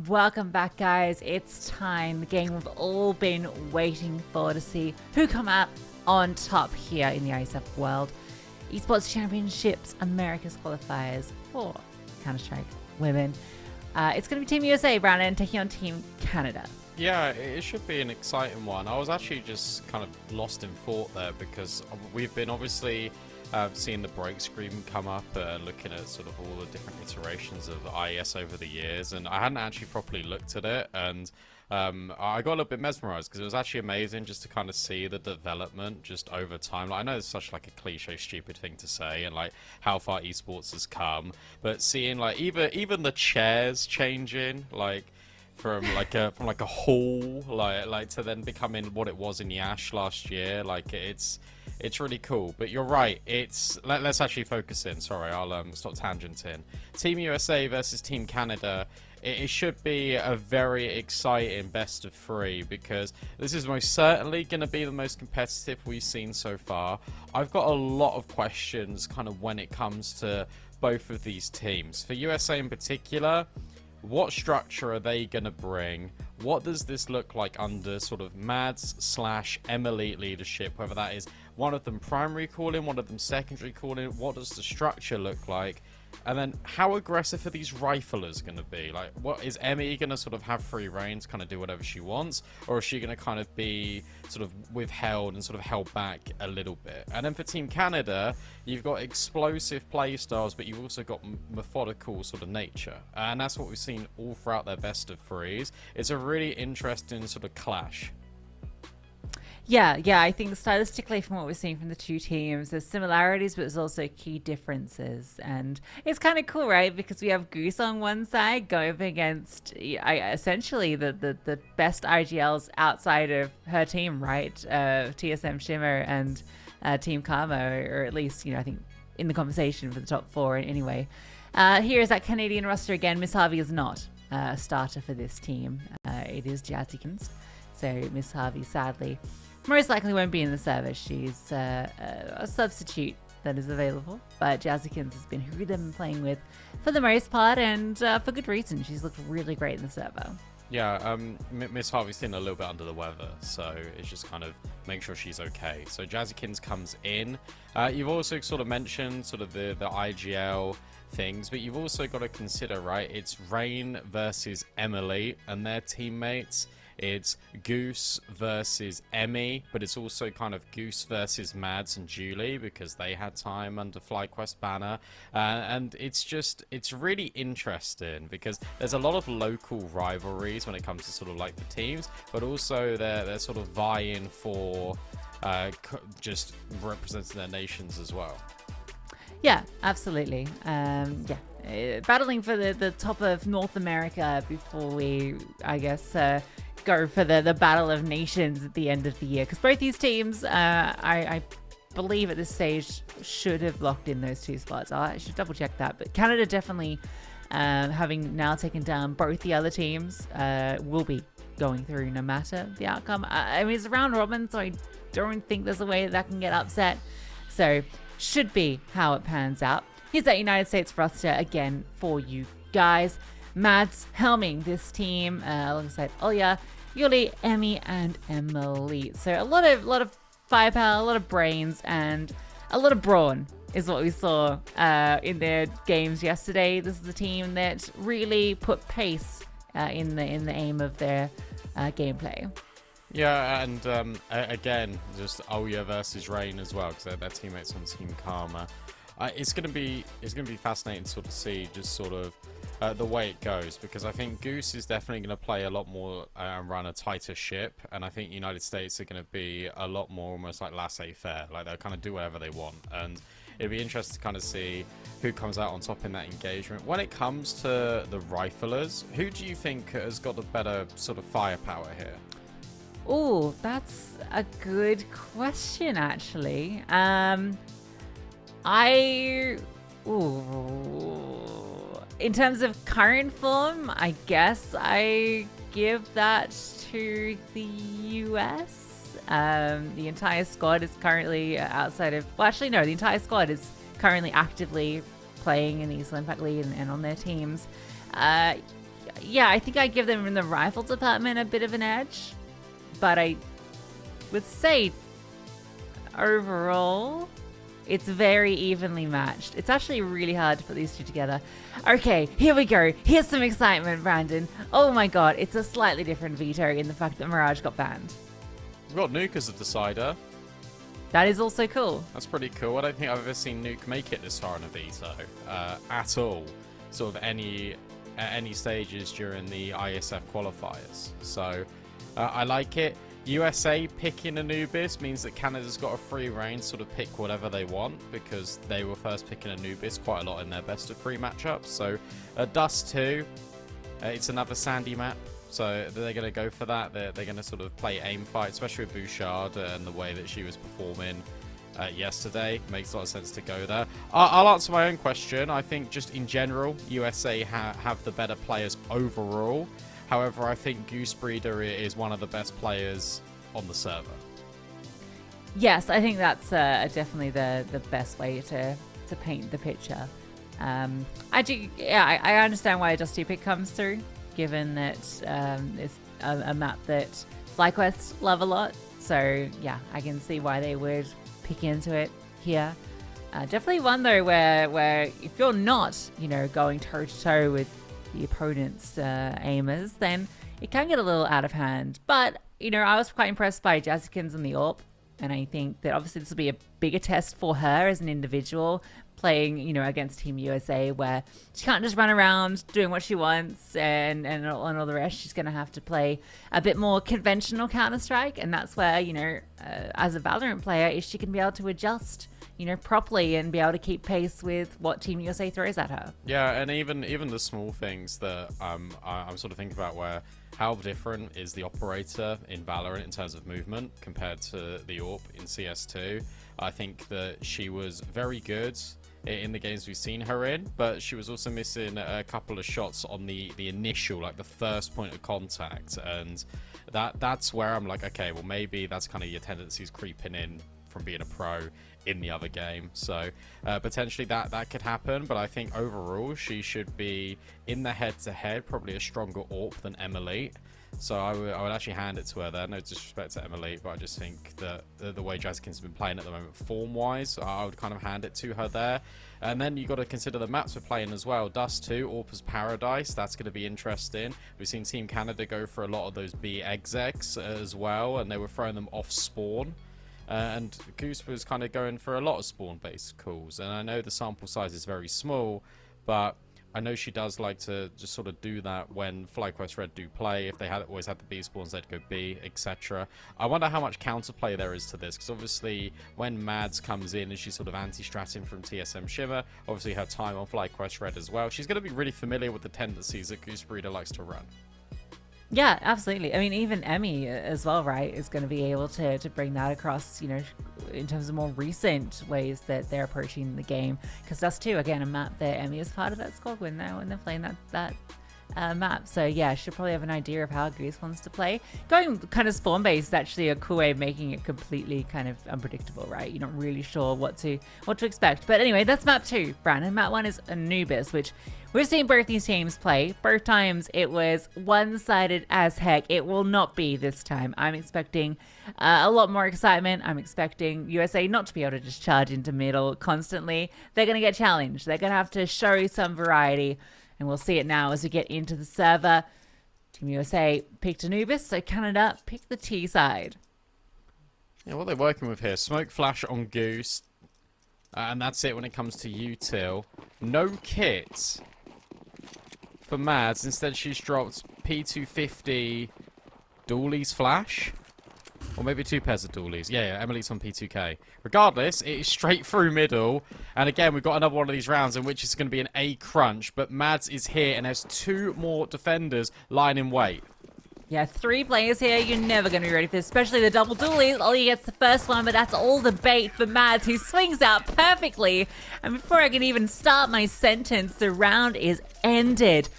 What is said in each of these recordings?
Welcome back, guys. It's time. The game we've all been waiting for to see who come out on top here in the IESF World Esports Championships America's qualifiers for Counter-Strike Women. It's going to be Team USA, Brandon, taking on Team Canada. Yeah, it should be an exciting one. I was actually just kind of lost in thought there because we've been obviously seeing the break screen come up, looking at sort of all the different iterations of IES over the years, and I hadn't actually properly looked at it, and I got a little bit mesmerized because it was actually amazing just to kind of see the development just over time. Like, I know it's such like a cliche, stupid thing to say, and like how far esports has come, but seeing like even the chairs changing, like from like a hall like to then becoming what it was in the Ash last year, like it's really cool. But you're right, let's actually focus in. Sorry, I'll stop tangenting. Team USA versus Team Canada. It should be a very exciting best of three because this is most certainly going to be the most competitive we've seen so far. I've got a lot of questions kind of when it comes to both of these teams. For USA in particular, what structure are they going to bring? What does this look like under sort of Mads/Emily leadership, whether that is one of them primary calling, one of them secondary calling? What does the structure look like? And then how aggressive are these riflers going to be? Like, what is Emmy going to sort of have free reign to kind of do whatever she wants? Or is she going to kind of be sort of withheld and sort of held back a little bit? And then for Team Canada, you've got explosive play styles, but you've also got methodical sort of nature. And that's what we've seen all throughout their best of threes. It's a really interesting sort of clash. Yeah, I think stylistically from what we're seeing from the two teams, there's similarities, but there's also key differences. And it's kind of cool, right? Because we have Goose on one side going up against essentially the best IGLs outside of her team, right? TSM Shimmer and Team Karma, or at least, I think in the conversation for the top four anyway. Here is that Canadian roster again. Miss Harvey is not a starter for this team. It is Jazzykins. So Miss Harvey, sadly, most likely won't be in the service. She's a substitute that is available. But Jazzykins has been who they've been playing with for the most part, and for good reason. She's looked really great in the server. Yeah, Miss Harvey's feeling a little bit under the weather, so it's just kind of make sure she's okay. So Jazzykins comes in. You've also sort of mentioned sort of the IGL things, but you've also got to consider, right, it's Rain versus Emily and their teammates. It's Goose versus Emmy, but it's also kind of Goose versus Mads and Julie because they had time under FlyQuest banner. And it's really interesting because there's a lot of local rivalries when it comes to sort of like the teams, but also they're sort of vying for just representing their nations as well. Yeah, absolutely. Battling for the top of North America before we, I guess, go for the Battle of Nations at the end of the year. Because both these teams, I believe at this stage, should have locked in those two spots. I should double check that. But Canada definitely, having now taken down both the other teams, will be going through no matter the outcome. I mean, it's a round robin, so I don't think there's a way that can get upset. So should be how it pans out. Here's that United States roster again for you guys. Mads helming this team alongside Olya, Yuli, Emmy, and Emily. So a lot of firepower, a lot of brains, and a lot of brawn is what we saw in their games yesterday. This is a team that really put pace in the aim of their gameplay. Yeah, and again, just Olya versus Rain as well, because they're teammates on Team Karma. It's gonna be fascinating to sort of see just sort of the way it goes, because I think Goose is definitely going to play a lot more and run a tighter ship, and I think United States are going to be a lot more almost like laissez-faire, like they'll kind of do whatever they want, and it'll be interesting to kind of see who comes out on top in that engagement. When it comes to the riflers, who do you think has got the better sort of firepower here? Oh, that's a good question, actually. In terms of current form, I guess I give that to the US. The entire squad is currently outside of... Well, actually, no. The entire squad is currently actively playing in the East Impact League and on their teams. yeah, I think I give them in the rifle department a bit of an edge, but I would say overall it's very evenly matched. It's actually really hard to put these two together. Okay, here we go. Here's some excitement, Brandon. Oh my god, it's a slightly different veto in the fact that Mirage got banned. We've got Nuke as a decider. That is also cool. That's pretty cool. I don't think I've ever seen Nuke make it this far in a veto at all. Sort of at any stages during the IESF qualifiers. So I like it. USA picking Anubis means that Canada's got a free reign to sort of pick whatever they want, because they were first picking Anubis quite a lot in their best of 3 matchups. So Dust 2, it's another Sandy map, so they're going to go for that. They're going to sort of play aim fight, especially with Bouchard and the way that she was performing yesterday. Makes a lot of sense to go there. I'll answer my own question. I think just in general, USA have the better players overall. However, I think Goose Breeder is one of the best players on the server. Yes, I think that's definitely the best way to paint the picture. I do, yeah, I understand why a Dusty pick comes through, given that it's a map that FlyQuest love a lot. So yeah, I can see why they would pick into it here. Definitely one though where if you're not, going toe to toe with the opponent's aimers, then it can get a little out of hand. But I was quite impressed by Jazzykins and the AWP, and I think that obviously this will be a bigger test for her as an individual, playing against Team USA, where she can't just run around doing what she wants and all the rest. She's going to have to play a bit more conventional Counter-Strike, and that's where as a Valorant player, is she can be able to adjust properly and be able to keep pace with what Team USA throws at her. Yeah, and even the small things that I'm sort of thinking about, where how different is the operator in Valorant in terms of movement compared to the AWP in CS2. I think that she was very good in the games we've seen her in, but she was also missing a couple of shots on the initial, like the first point of contact, and that's where I'm like, okay, well maybe that's kind of your tendencies creeping in from being a pro in the other game. So potentially that could happen, but I think overall she should be in the head-to-head probably a stronger AWP than Emily. So I would actually hand it to her there. No disrespect to Emily, but I just think that the way Jazzykins has been playing at the moment form-wise, I would kind of hand it to her there. And then you've got to consider the maps we're playing as well. Dust 2, AWP's Paradise, that's going to be interesting. We've seen Team Canada go for a lot of those B execs as well, and they were throwing them off spawn. And Goose was kind of going for a lot of spawn-based calls. And I know the sample size is very small, but I know she does like to just sort of do that when FlyQuest Red do play. If they always had the B spawns, they'd go B, etc. I wonder how much counterplay there is to this, because obviously when Mads comes in and she's sort of anti-stratting from TSM Shimmer, obviously her time on FlyQuest Red as well, she's going to be really familiar with the tendencies that Goose Breeder likes to run. Yeah, absolutely. I mean, even Emmy as well, right, is going to be able to bring that across, in terms of more recent ways that they're approaching the game. Because that's too, again, a map that Emmy is part of that squad when they're playing that map. So yeah, she'll probably have an idea of how Goose wants to play. Going kind of spawn-based is actually a cool way of making it completely kind of unpredictable, right? You're not really sure what to expect. But anyway, that's map 2, Brandon. Map 1 is Anubis, which we've seen both these teams play. Both times it was one-sided as heck. It will not be this time. I'm expecting a lot more excitement. I'm expecting USA not to be able to just charge into middle constantly. They're going to get challenged. They're going to have to show some variety. And we'll see it now as we get into the server. Team USA picked Anubis, so Canada picked the T side. Yeah, what they're working with here, smoke flash on Goose. And that's it when it comes to util. No kit for Mads. Instead, she's dropped P250 Dooley's flash. Or maybe 2 pairs of Doolies. Yeah, Emily's on P2K. Regardless, it is straight through middle. And again, we've got another one of these rounds in which it's going to be an A crunch. But Mads is here and has 2 more defenders lying in wait. Yeah, 3 players here. You're never going to be ready for this, especially the double Doolies. Ollie gets the first one, but that's all the bait for Mads, who swings out perfectly. And before I can even start my sentence, the round is ended.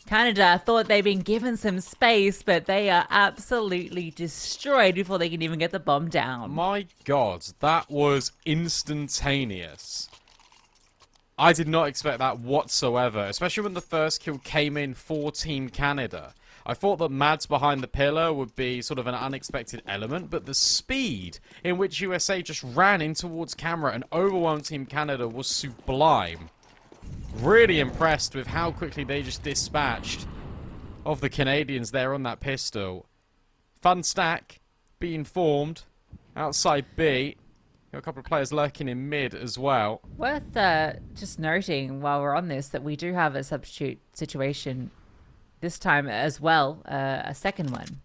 Canada thought they'd been given some space, but they are absolutely destroyed before they can even get the bomb down. My God, that was instantaneous. I did not expect that whatsoever, especially when the first kill came in for Team Canada. I thought that Mads behind the pillar would be sort of an unexpected element, but the speed in which USA just ran in towards camera and overwhelmed Team Canada was sublime. Really impressed with how quickly they just dispatched of the Canadians there on that pistol. Fun stack being formed outside B. Got a couple of players lurking in mid as well. Worth just noting while we're on this that we do have a substitute situation this time as well, a second one.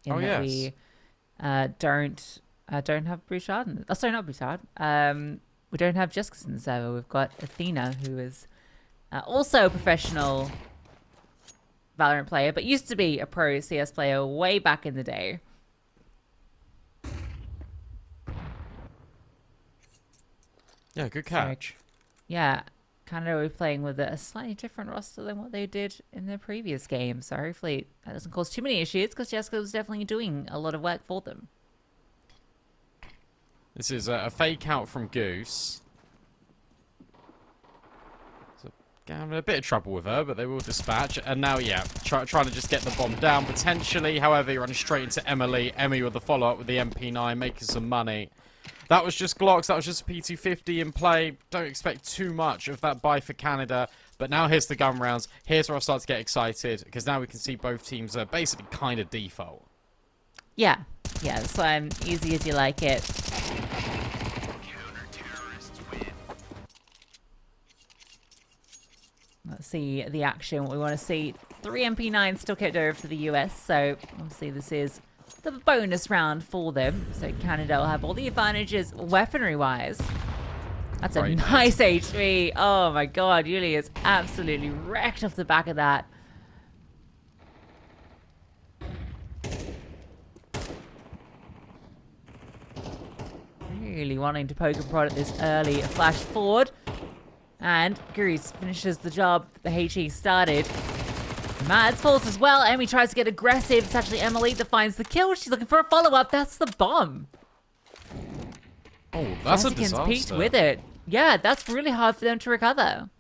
In that we don't have Bouchard. Oh, sorry, not Bouchard. We don't have Jessica in the server. We've got Athena, who is also a professional Valorant player, but used to be a pro CS player way back in the day. Yeah, good catch. So, yeah, Canada were playing with a slightly different roster than what they did in their previous game. So hopefully that doesn't cause too many issues, because Jessica was definitely doing a lot of work for them. This is a fake out from Goose. So, having a bit of trouble with her, but they will dispatch. And now, yeah, trying to just get the bomb down, potentially. However, you're running straight into Emily. Emmy with the follow-up with the MP9, making some money. That was just Glocks. That was just a P250 in play. Don't expect too much of that buy for Canada. But now here's the gun rounds. Here's where I start to get excited, because now we can see both teams are basically kind of default. Yeah. Yeah, so easy as you like it. Let's see the action. What we want to see. 3 MP9s still kept over for the US. So obviously this is the bonus round for them. So Canada will have all the advantages weaponry-wise. That's a nice HP. Oh my god, Yuli is absolutely wrecked off the back of that. Really wanting to poke and prod at this early flash forward. And Goose finishes the job the HE started. Mads falls as well. Emmy tries to get aggressive. It's actually Emily that finds the kill. She's looking for a follow-up. That's the bomb. Oh, that's a Jessica's disaster. peeked with it. Yeah, that's really hard for them to recover.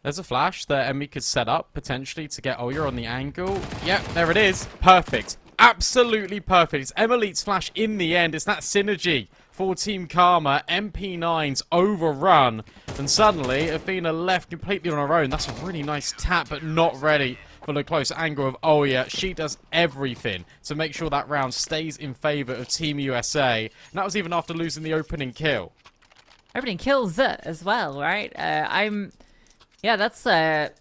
There's a flash that Emmy could set up, potentially, to get Oya on the angle. Yep, there it is. Perfect. Absolutely perfect. It's Emily's flash in the end. It's that synergy for Team Karma. MP9's overrun. And suddenly, Athena left completely on her own. That's a really nice tap, but not ready for the close angle of Oya. She does everything to make sure that round stays in favor of Team USA. And that was even after losing the opening kill. Opening kills as well, right? Yeah, that's a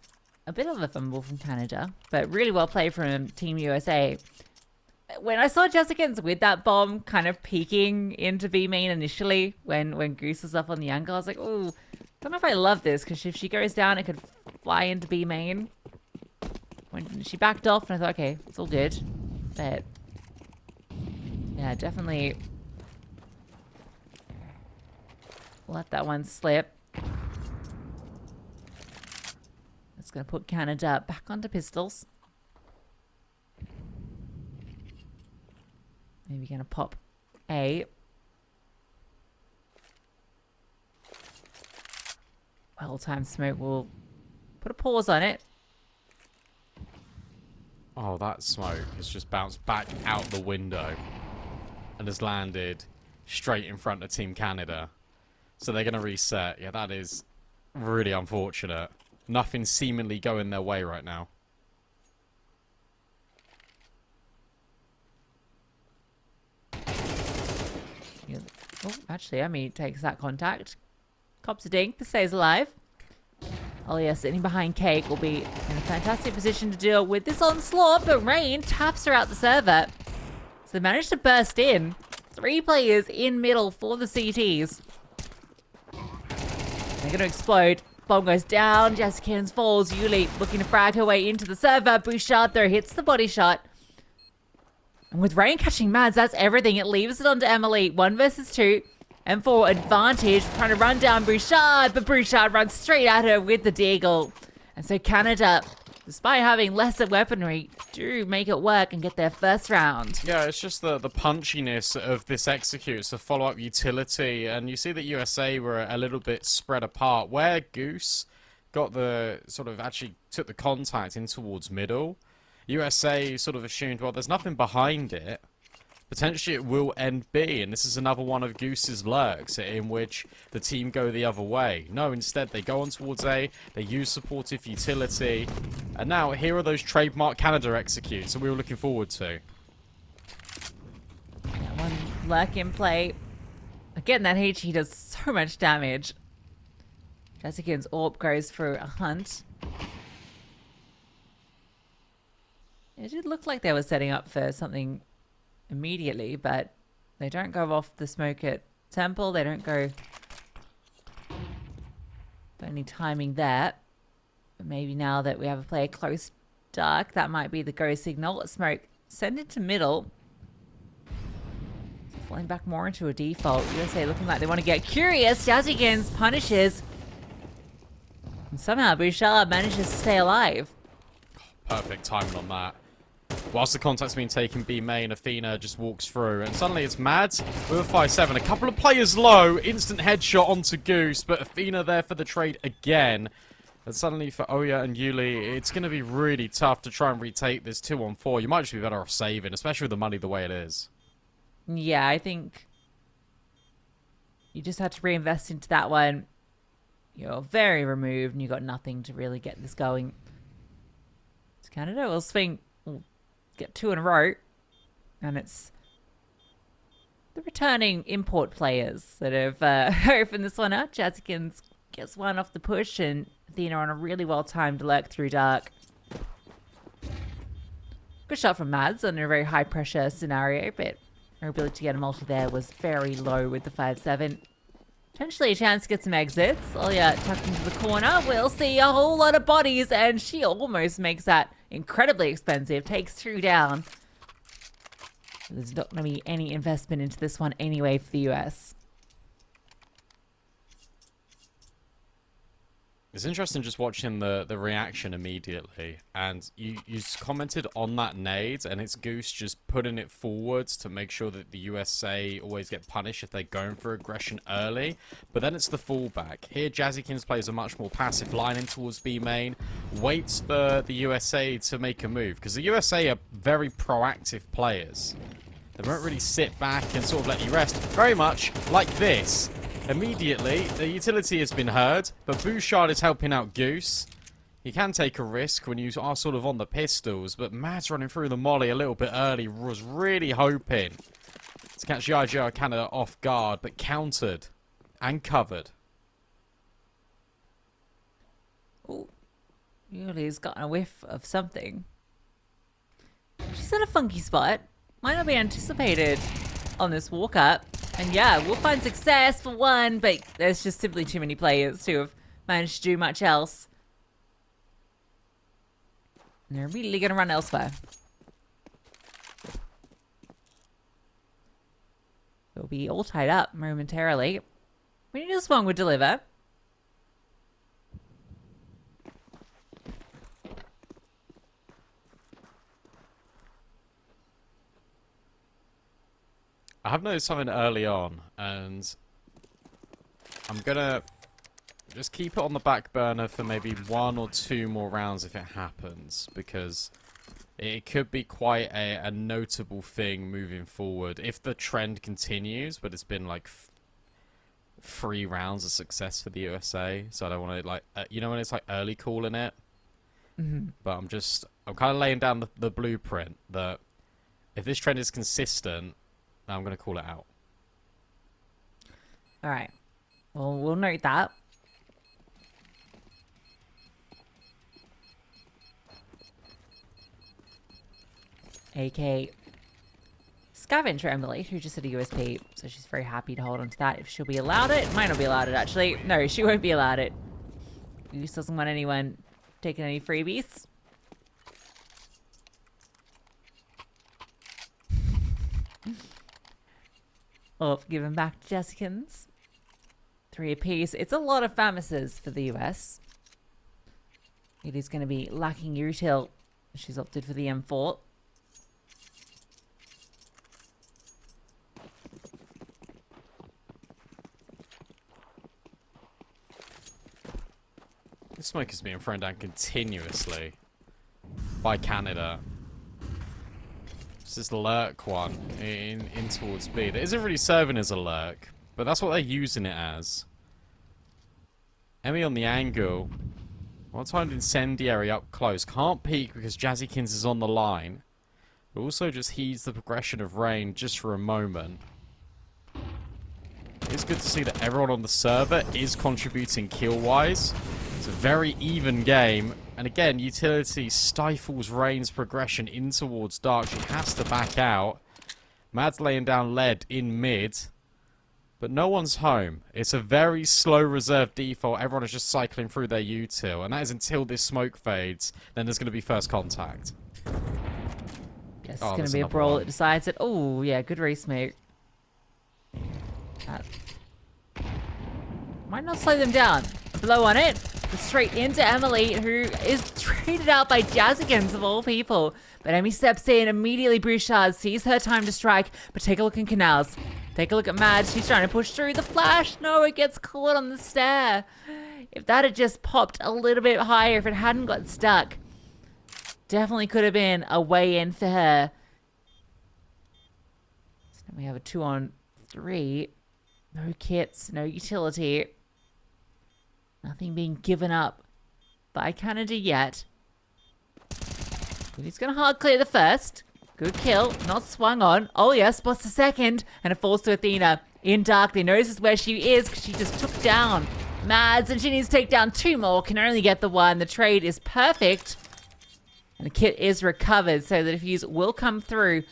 bit of a fumble from Canada, but really well played from Team USA. When I saw Jessicans with that bomb kind of peeking into B main initially, when Goose was up on the angle, I was like, oh, don't know if I love this, because if she goes down, it could fly into B main. When she backed off, and I thought, okay, it's all good. But yeah, definitely let that one slip. It's going to put Canada back onto pistols. Maybe going to pop A. Well-timed smoke will put a pause on it. Oh, that smoke has just bounced back out the window and has landed straight in front of Team Canada. So they're going to reset. Yeah, that is really unfortunate. Nothing seemingly going their way right now. Oh, actually, Emmy takes that contact. Cops a dink. This stays alive. Oh, yeah, sitting behind Cake will be in a fantastic position to deal with this onslaught, but Rain taps her out the server. So they managed to burst in. 3 players in middle for the CTs. They're going to explode. Bomb goes down. Jessica falls. Yuli looking to frag her way into the server. Bouchard, though, hits the body shot. And with Rain catching Mads, that's everything. It leaves it onto Emily. 1 versus 2. And for advantage, trying to run down Bouchard, but Bouchard runs straight at her with the deagle. And so Canada despite having lesser weaponry, do make it work and get their first round. Yeah, it's just the punchiness of this execute. It's the follow-up utility, and you see that USA were a little bit spread apart. Where Goose got the sort of actually took the contact in towards middle, USA sort of assumed, well, there's nothing behind it. Potentially it will end B, and this is another one of Goose's lurks in which the team go the other way. No, instead they go on towards A, they use supportive utility, and now here are those trademark Canada executes that we were looking forward to. Yeah, one lurk in play. Again, that HE does so much damage. Jessica's AWP goes for a hunt. It did look like they were setting up for something immediately, but they don't go off the smoke at Temple. They don't go... Any timing there. But maybe now that we have a player close dark, that might be the go signal. Smoke, send it to middle. Falling back more into a default. USA looking like they want to get curious. Jazzykins punishes. And somehow Bouchard manages to stay alive. Perfect timing on that. Whilst the contact's being taken B main, Athena just walks through, and suddenly it's Mads with a 5-7. A couple of players low, instant headshot onto Goose, but Athena there for the trade again. And suddenly for Oya and Yuli, it's going to be really tough to try and retake this 2-on-4. You might just be better off saving, especially with the money the way it is. Yeah, I think you just had to reinvest into that one. You're very removed, and you got nothing to really get this going. It's Canada. We'll swing... Get 2 in a row, and it's the returning import players that have opened this one up. Jazzykins gets one off the push, and Athena on a really well-timed lurk through dark. Good shot from Mads under a very high-pressure scenario, but her ability to get a multi there was very low with the 5-7. Potentially a chance to get some exits. Oya tucked into the corner. We'll see a whole lot of bodies, and she almost makes that incredibly expensive. Takes 2 down. There's not going to be any investment into this one anyway for the US. It's interesting just watching the reaction immediately, and you commented on that nade, and it's Goose just putting it forwards to make sure that the USA always get punished if they're going for aggression early, but then it's the fallback. Here Jazzykins plays a much more passive line in towards B main, waits for the USA to make a move, because the USA are very proactive players. They won't really sit back and sort of let you rest, very much like this. Immediately, the utility has been heard, but Bouchard is helping out Goose. You can take a risk when you are sort of on the pistols, but Mads running through the molly a little bit early was really hoping to catch the IGR Canada off guard, but countered and covered. Oh, Yuli's gotten a whiff of something. She's in a funky spot. Might not be anticipated on this walk up. And yeah, we'll find success for one, but there's just simply too many players to have managed to do much else. And they're immediately going to run elsewhere. They'll be all tied up momentarily. We knew this one would deliver. I have noticed something early on, and I'm gonna just keep it on the back burner for maybe 1 or 2 more rounds if it happens, because it could be quite a notable thing moving forward if the trend continues, but it's been like 3 rounds of success for the USA, so I don't want to, like, you know when it's like early calling it? Mm-hmm. But I'm kind of laying down the blueprint that if this trend is consistent, I'm going to call it out. All right. Well, we'll note that. AK Scavenger Emily, who just did a USP, so she's very happy to hold on to that if she'll be allowed it. Might not be allowed it, actually. No, she won't be allowed it. Goose doesn't want anyone taking any freebies. Oh, give him back to Jessicans. 3 apiece. It's a lot of Famises for the US. It is going to be lacking util. She's opted for the M4. This smoke is being thrown down continuously by Canada. It's this lurk one in towards B. That isn't really serving as a lurk, but that's what they're using it as. Emmy on the angle. One-timed incendiary up close. Can't peek because Jazzykins is on the line. But also just heeds the progression of rain just for a moment. It's good to see that everyone on the server is contributing kill-wise. It's a very even game. And again, Utility stifles Rain's progression in towards Dark. She has to back out. Mad's laying down lead in mid. But no one's home. It's a very slow reserve default. Everyone is just cycling through their util. And that is until this smoke fades. Then there's going to be first contact. Yes, it's going to be a brawl that decides it. Oh, yeah, good resmoke. That might not slow them down. A blow on it. Straight into Emily, who is traded out by Jazzykins of all people. But Emmy steps in, immediately Bouchard sees her time to strike. But take a look in Canals. Take a look at Mad. She's trying to push through the flash. No, it gets caught on the stair. If that had just popped a little bit higher, if it hadn't got stuck, definitely could have been a way in for her. So now we have a 2-on-3. No kits, no utility. Nothing being given up by Canada yet. But he's going to hard clear the first. Good kill. Not swung on. Oh, yeah. Spots the second. And it falls to Athena. In dark. They notice where she is because she just took down Mads. And she needs to take down 2 more. Can only get the 1. The trade is perfect. And the kit is recovered. So the defuse will come through.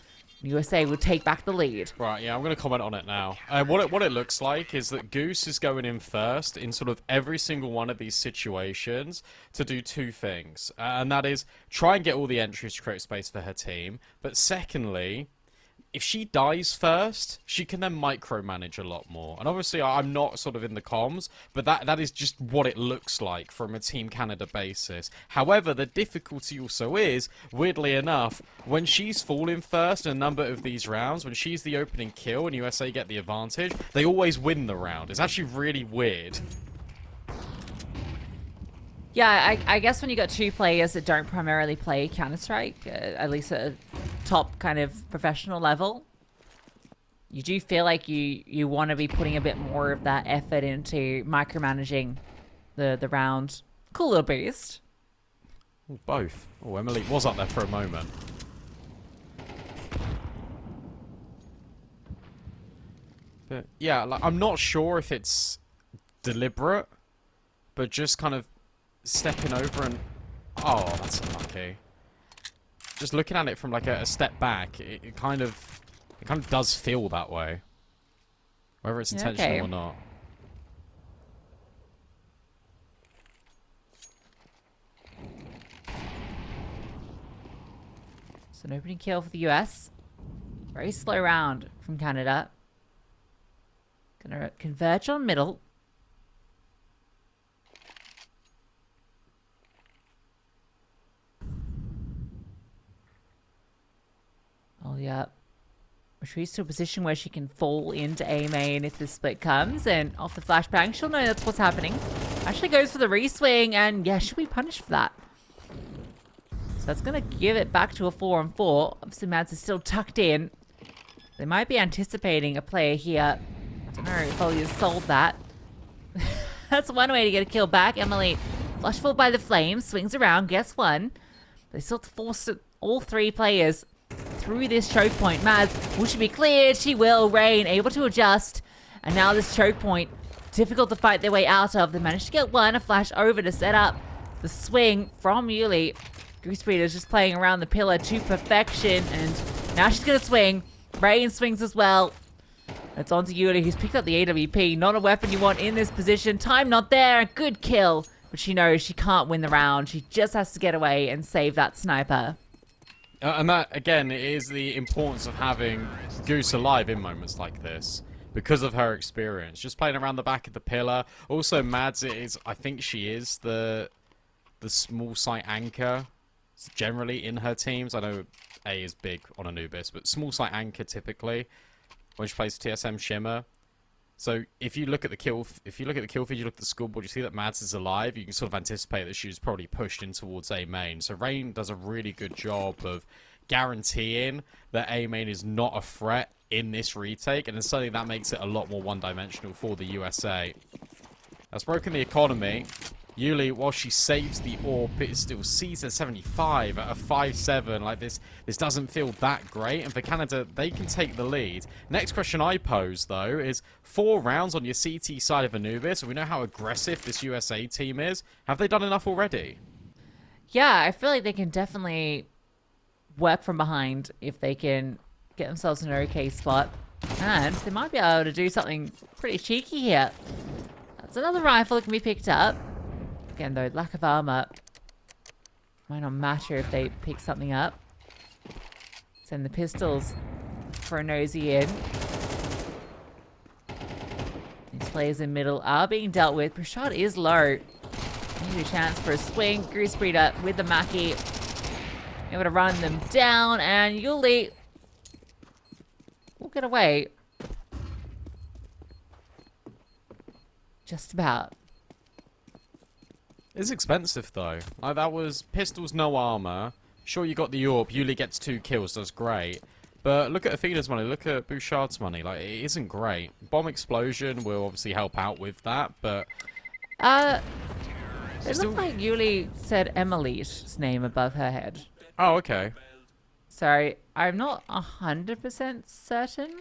USA will take back the lead. Right, yeah, I'm going to comment on it now. What it looks like is that Goose is going in first in sort of every single one of these situations to do 2 things. And that is try and get all the entries to create space for her team. But secondly, if she dies first, she can then micromanage a lot more. And obviously, I'm not sort of in the comms, but that is just what it looks like from a Team Canada basis. However, the difficulty also is, weirdly enough, when she's falling first in a number of these rounds, when she's the opening kill and USA get the advantage, they always win the round. It's actually really weird. Yeah, I guess when you got 2 players that don't primarily play Counter-Strike, at least at a top kind of professional level, you do feel like you want to be putting a bit more of that effort into micromanaging the round. Cool little boost. Ooh, both. Oh, Emily was up there for a moment. But yeah, like, I'm not sure if it's deliberate, but just kind of stepping over and... Oh, that's unlucky. Just looking at it from like a step back, it kind of does feel that way. Whether it's intentional or not. So an opening kill for the US. Very slow round from Canada. Gonna converge on middle. Oh, yeah. Retreats to a position where she can fall into A main if the split comes. And off the flashbang, she'll know that's what's happening. Actually goes for the re-swing. And yeah, she'll be punished for that. So that's going to give it back to a 4-on-4. Obviously, Mads is still tucked in. They might be anticipating a player here. I don't know if Ollie has sold that. That's one way to get a kill back. Emily, flushful by the flames, swings around, gets 1. They still have to force all 3 players through this choke point. Mads, will she be cleared? She will. Rain able to adjust. And now this choke point, difficult to fight their way out of. They managed to get 1, a flash over to set up the swing from Yuli. Goosebreeder's just playing around the pillar to perfection. And now she's going to swing. Rain swings as well. It's on to Yuli, who's picked up the AWP. Not a weapon you want in this position. Time not there. Good kill. But she knows she can't win the round. She just has to get away and save that sniper. And that, again, is the importance of having Goose alive in moments like this. Because of her experience. Just playing around the back of the pillar. Also, Mads is, I think she is the the small site anchor generally in her teams. I know A is big on Anubis, but small site anchor typically when she plays TSM Shimmer. So if you look at the kill, feed, you look at the scoreboard, you see that Mads is alive. You can sort of anticipate that she's probably pushed in towards A main. So Rain does a really good job of guaranteeing that A main is not a threat in this retake, and then suddenly that makes it a lot more one-dimensional for the USA. That's broken the economy. Yuli, while she saves the AWP, it still sees a 75 at a 5-7. Like, this doesn't feel that great. And for Canada, they can take the lead. Next question I pose, though, is 4 rounds on your CT side of Anubis. We know how aggressive this USA team is. Have they done enough already? Yeah, I feel like they can definitely work from behind if they can get themselves in an okay spot. And they might be able to do something pretty cheeky here. That's another rifle that can be picked up. Again, though, lack of armor might not matter if they pick something up. Send the pistols for a nosy in. These players in middle are being dealt with. Prashad is low. Maybe a chance for a swing. Goose Breeder with the Mackie. Able to run them down, and Yuli will get away. Just about. It's expensive, though. Like, that was pistols, no armor. Sure, you got the AWP. Yuli gets 2 kills. That's great. But look at Athena's money. Look at Bouchard's money. Like, it isn't great. Bomb explosion will obviously help out with that, but... It looked like Yuli said Emily's name above her head. Oh, okay. Sorry, I'm not 100% certain.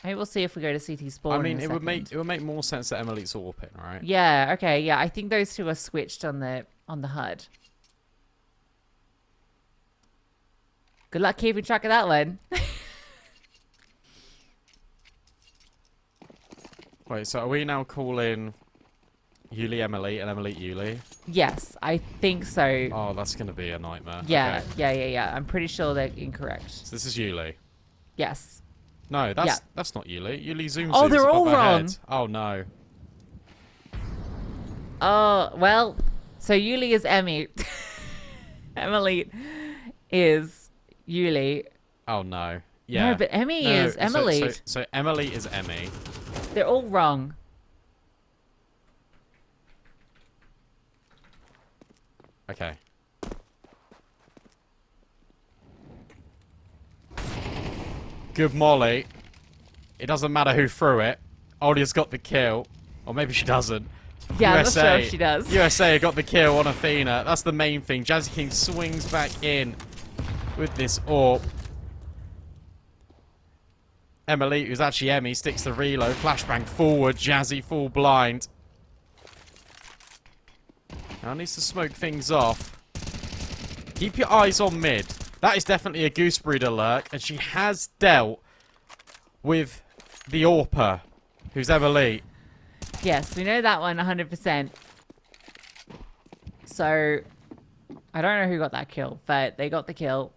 Maybe we'll see if we go to CT spawn. I mean, in a it would second. make more sense that Emily's AWPing, right? Yeah. Okay. Yeah. I think those two are switched on the HUD. Good luck keeping track of that one. Wait. So are we now calling Yuli Emily and Emily Yuli? Yes, I think so. Oh, that's gonna be a nightmare. Yeah. Okay. Yeah. I'm pretty sure they're incorrect. So this is Yuli. Yes. No, that's not Yuli. Yuli zooms. Oh, they're all above her wrong. head. Oh no. Oh well. So Yuli is Emmy. Emily is Yuli. Oh no. Yeah. No, but Emmy is Emily. So Emily is Emmy. They're all wrong. Okay. Good molly. It doesn't matter who threw it. Olia's got the kill. Or maybe she doesn't. Yeah, USA, I'm not sure if she does. USA got the kill on Athena. That's the main thing. Jazzy King swings back in with this AWP. Emily, who's actually Emmy, sticks the reload. Flashbang forward. Jazzy full blind. Now needs to smoke things off. Keep your eyes on mid. That is definitely a Goose Breeder lurk. And she has dealt with the AWPer, who's Emily. Yes, we know that one 100%. So, I don't know who got that kill, but they got the kill.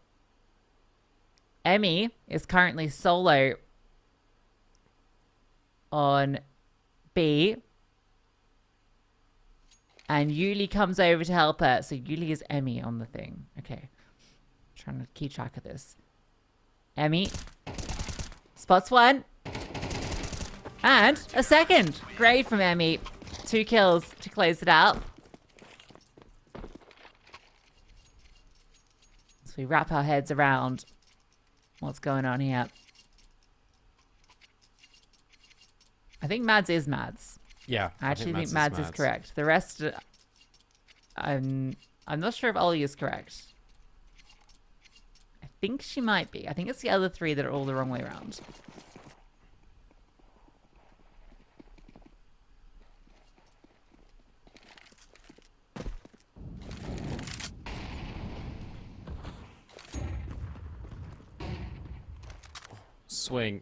Emmy is currently solo on B. And Yuli comes over to help her. So Yuli is Emmy on the thing. Okay. Trying to keep track of this. Emmy spots one. And a second. Great from Emmy. 2 kills to close it out. So we wrap our heads around what's going on here. I think Mads is Mads. Yeah. I actually think Mads is correct. The rest, I'm not sure if Ollie is correct. I think she might be. I think it's the other 3 that are all the wrong way around. Swing.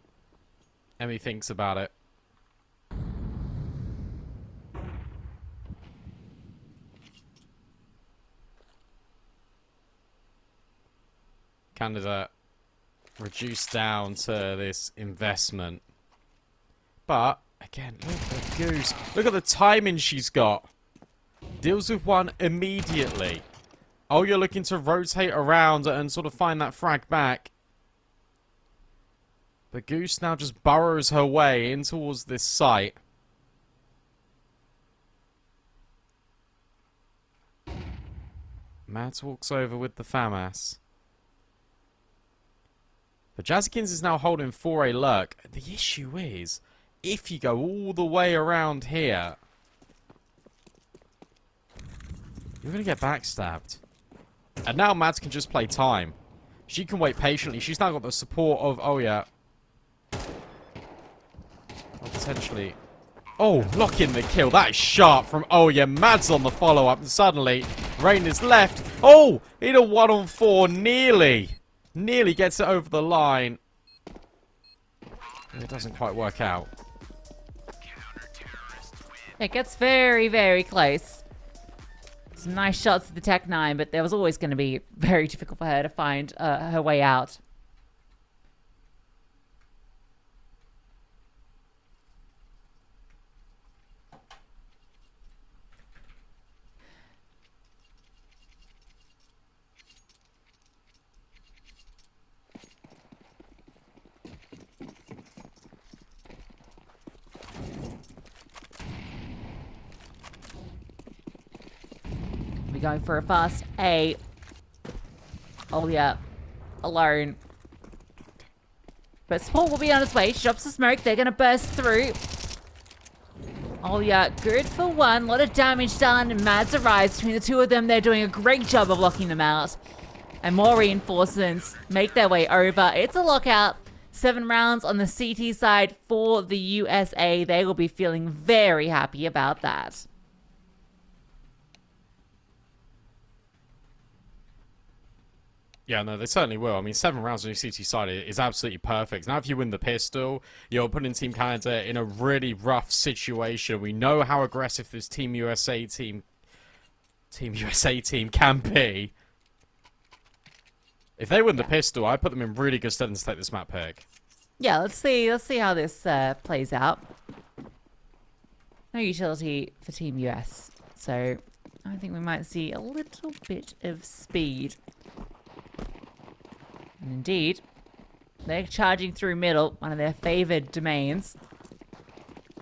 Emmy thinks about it. Canada reduced down to this investment. But, again, look at the Goose. Look at the timing she's got. Deals with one immediately. Oh, you're looking to rotate around and sort of find that frag back. But Goose now just burrows her way in towards this site. Mads walks over with the FAMAS. But Jazzykins is now holding for a lurk. The issue is, if you go all the way around here, you're going to get backstabbed. And now Mads can just play time. She can wait patiently. She's now got the support of, oh yeah. Potentially. Oh, lock in the kill. That is sharp from, oh yeah, Mads on the follow-up. And suddenly, Rain is left. Oh, in a 1-on-4, nearly. Nearly gets it over the line. It doesn't quite work out. It gets very, very close. Some nice shots at the Tech 9, but there was always going to be very difficult for her to find her way out. Going for a fast A. Oh yeah, alone. But support will be on its way. She drops the smoke. They're gonna burst through. Oh yeah, good for one. A lot of damage done. And Mads arrives between the two of them. They're doing a great job of locking them out. And more reinforcements make their way over. It's a lockout. 7 rounds on the CT side for the USA. They will be feeling very happy about that. Yeah, no, they certainly will. I mean, 7 rounds on your CT side is absolutely perfect. Now, if you win the pistol, you're putting Team Canada in a really rough situation. We know how aggressive this Team USA team can be. If they win the pistol, I put them in really good stead to take this map pick. Yeah, let's see how this plays out. No utility for Team US, so I think we might see a little bit of speed. And indeed, they're charging through middle, one of their favoured domains.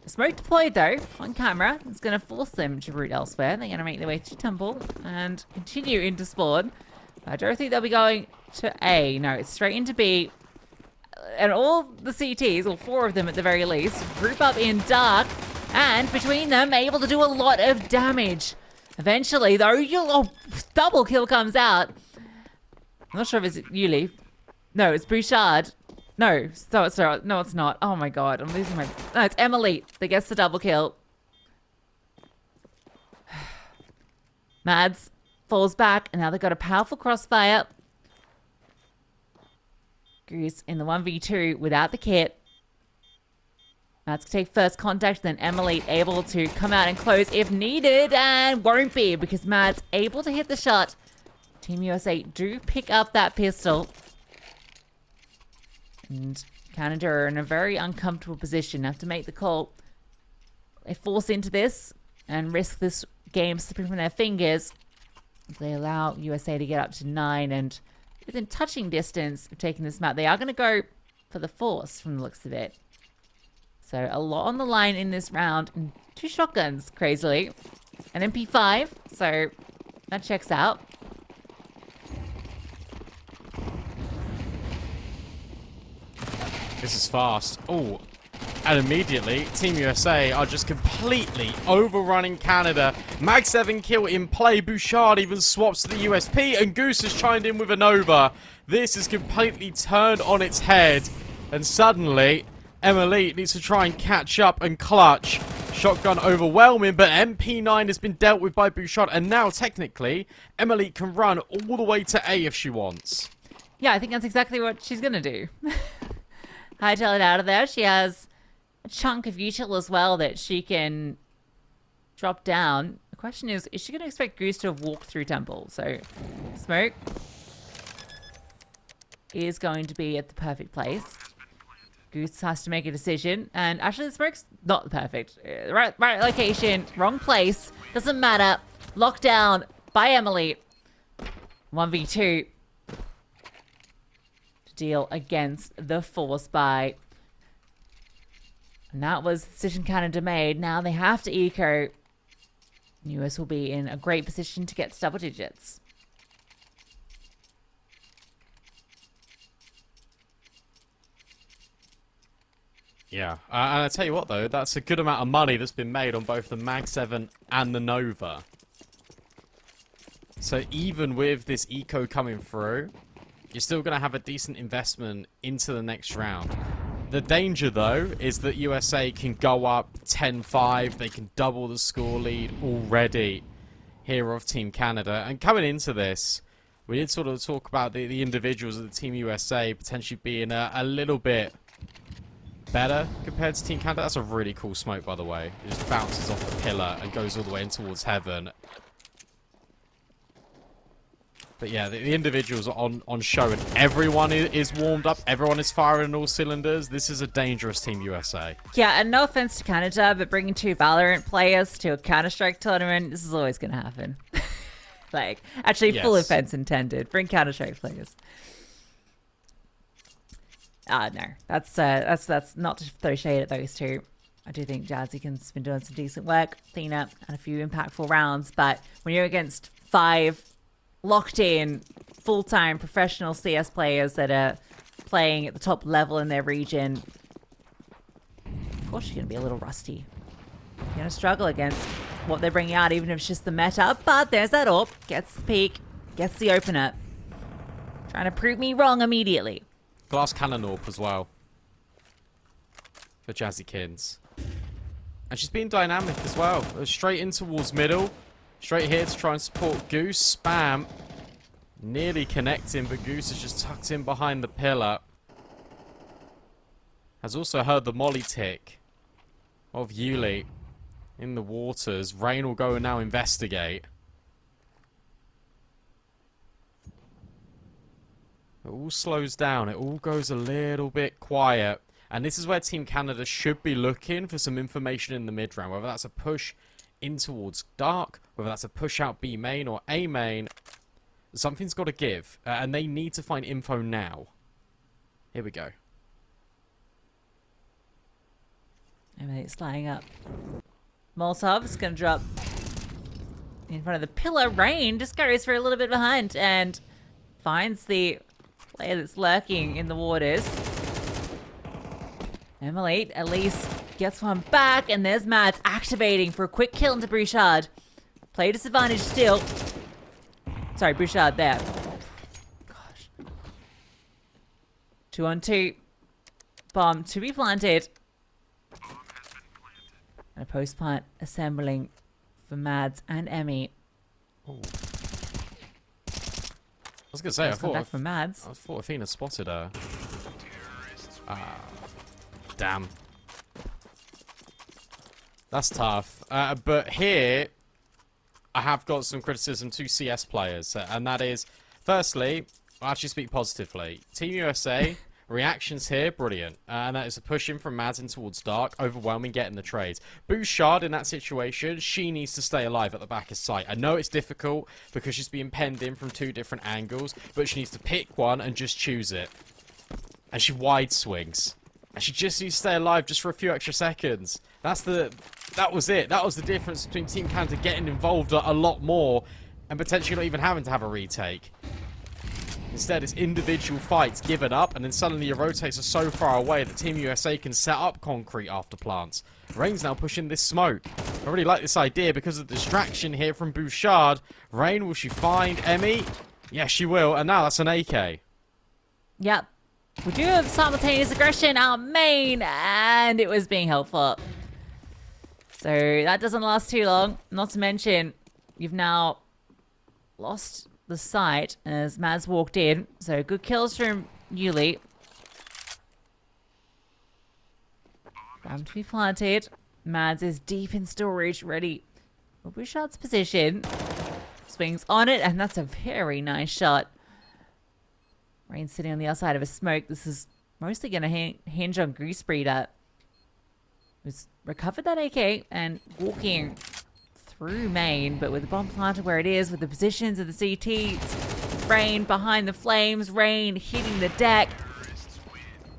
Smoke deployed though, on camera. It's going to force them to route elsewhere. They're going to make their way to Temple and continue into spawn. I don't think they'll be going to A. No, it's straight into B. And all the CTs, or 4 of them at the very least, group up in dark. And between them, able to do a lot of damage. Eventually, though, double kill comes out. I'm not sure if it's Yuli. No, it's Bouchard. No, no, it's not. Oh my god, I'm losing my... No, it's Emily that gets the double kill. Mads falls back, and now they've got a powerful crossfire. Goose in the 1v2 without the kit. Mads can take first contact, then Emily able to come out and close if needed, and won't be because Mads able to hit the shot. Team USA do pick up that pistol. And Canada are in a very uncomfortable position. Have to make the call. They force into this and risk this game slipping from their fingers. They allow USA to get up to 9 and within touching distance of taking this map. They are going to go for the force from the looks of it. So a lot on the line in this round. And 2 shotguns, crazily. An MP5, so that checks out. This is fast. Oh, and immediately, Team USA are just completely overrunning Canada. Mag 7 kill in play. Bouchard even swaps to the USP, and Goose has chimed in with a Nova. This is completely turned on its head. And suddenly, Emily needs to try and catch up and clutch. Shotgun overwhelming, but MP9 has been dealt with by Bouchard. And now, technically, Emily can run all the way to A if she wants. Yeah, I think that's exactly what she's going to do. Hightail it out of there. She has a chunk of util as well that she can drop down. The question is she going to expect Goose to have walked through Temple? So, smoke is going to be at the perfect place. Goose has to make a decision. And actually, the smoke's not the perfect. Right location, wrong place. Doesn't matter. Locked down by Emily. 1v2 to deal against the Force Buy. And that was the decision Canada made. Now they have to eco. US will be in a great position to get to double digits. Yeah, and I tell you what though, that's a good amount of money that's been made on both the Mag 7 and the Nova. So even with this eco coming through, you're still going to have a decent investment into the next round. The danger though is that USA can go up 10-5, they can double the score lead already here of Team Canada. And coming into this, we did sort of talk about the individuals of the Team USA potentially being a little bit better compared to Team Canada. That's a really cool smoke, by the way. It just bounces off the pillar and goes all the way in towards heaven. But yeah, the individuals are on show, and everyone is warmed up. Everyone is firing on all cylinders. This is a dangerous Team USA. Yeah, and no offense to Canada, but bringing 2 Valorant players to a Counter-Strike tournament, this is always going to happen. Like, actually, yes. Full offense intended. Bring Counter-Strike players. No, that's not to throw shade at those two. I do think Jazzykin's been doing some decent work, Athena, and a few impactful rounds. But when you're against 5 locked in, full-time professional CS players that are playing at the top level in their region, of course you're going to be a little rusty. You're going to struggle against what they're bringing out, even if it's just the meta. But there's that AWP, gets the peak, gets the opener. Trying to prove me wrong immediately. Glass cannon AWP as well for Jazzykins. And she's being dynamic as well. Straight in towards middle. Straight here to try and support Goose. Spam. Nearly connecting, but Goose is just tucked in behind the pillar. Has also heard the molly tick of Yuli in the waters. Rain will go and now investigate. It all slows down. It all goes a little bit quiet. And this is where Team Canada should be looking for some information in the mid-round. Whether that's a push in towards Dark, whether that's a push out B main or A main. Something's got to give. And they need to find info now. Here we go. And it's flying up. Molotov's going to drop in front of the pillar. Rain just goes for a little bit behind and finds the player that's lurking in the waters. Emily at least gets one back, and there's Mads activating for a quick kill into Bouchard. Play disadvantage still. Sorry, Bouchard there. Gosh. 2 on 2. Bomb to be planted. And a post plant assembling for Mads and Emmy. Ooh. I was going to say, I thought Athena spotted her. Damn. That's tough. But here, I have got some criticism to CS players. And that is, firstly, I'll actually speak positively. Team USA, reactions here, brilliant. And that is a push in from Mads in towards Dark, overwhelming, getting the trades. Bouchard in that situation, she needs to stay alive at the back of sight. I know it's difficult because she's being penned in from 2 different angles, but she needs to pick one and just choose it. And she wide swings. And she just needs to stay alive just for a few extra seconds. That was it. That was the difference between Team Canada getting involved a lot more and potentially not even having to have a retake. Instead, it's individual fights given up, and then suddenly your rotates are so far away that Team USA can set up concrete after plants. Rain's now pushing this smoke. I really like this idea because of the distraction here from Bouchard. Rain, will she find Emmy? Yes, she will, and now that's an AK. Yep. We do have simultaneous aggression out main, and it was being helpful. So that doesn't last too long. Not to mention, you've now lost the sight as Mads walked in. So good kills from Yuli. Bomb to be planted. Mads is deep in storage, ready for Bouchard's position. Swings on it, and that's a very nice shot. Rain sitting on the outside of a smoke. This is mostly going to hinge on Goosebreeder, who's recovered that AK and walking through main, but with the bomb planted where it is, with the positions of the CT, Rain behind the flames, Rain hitting the deck,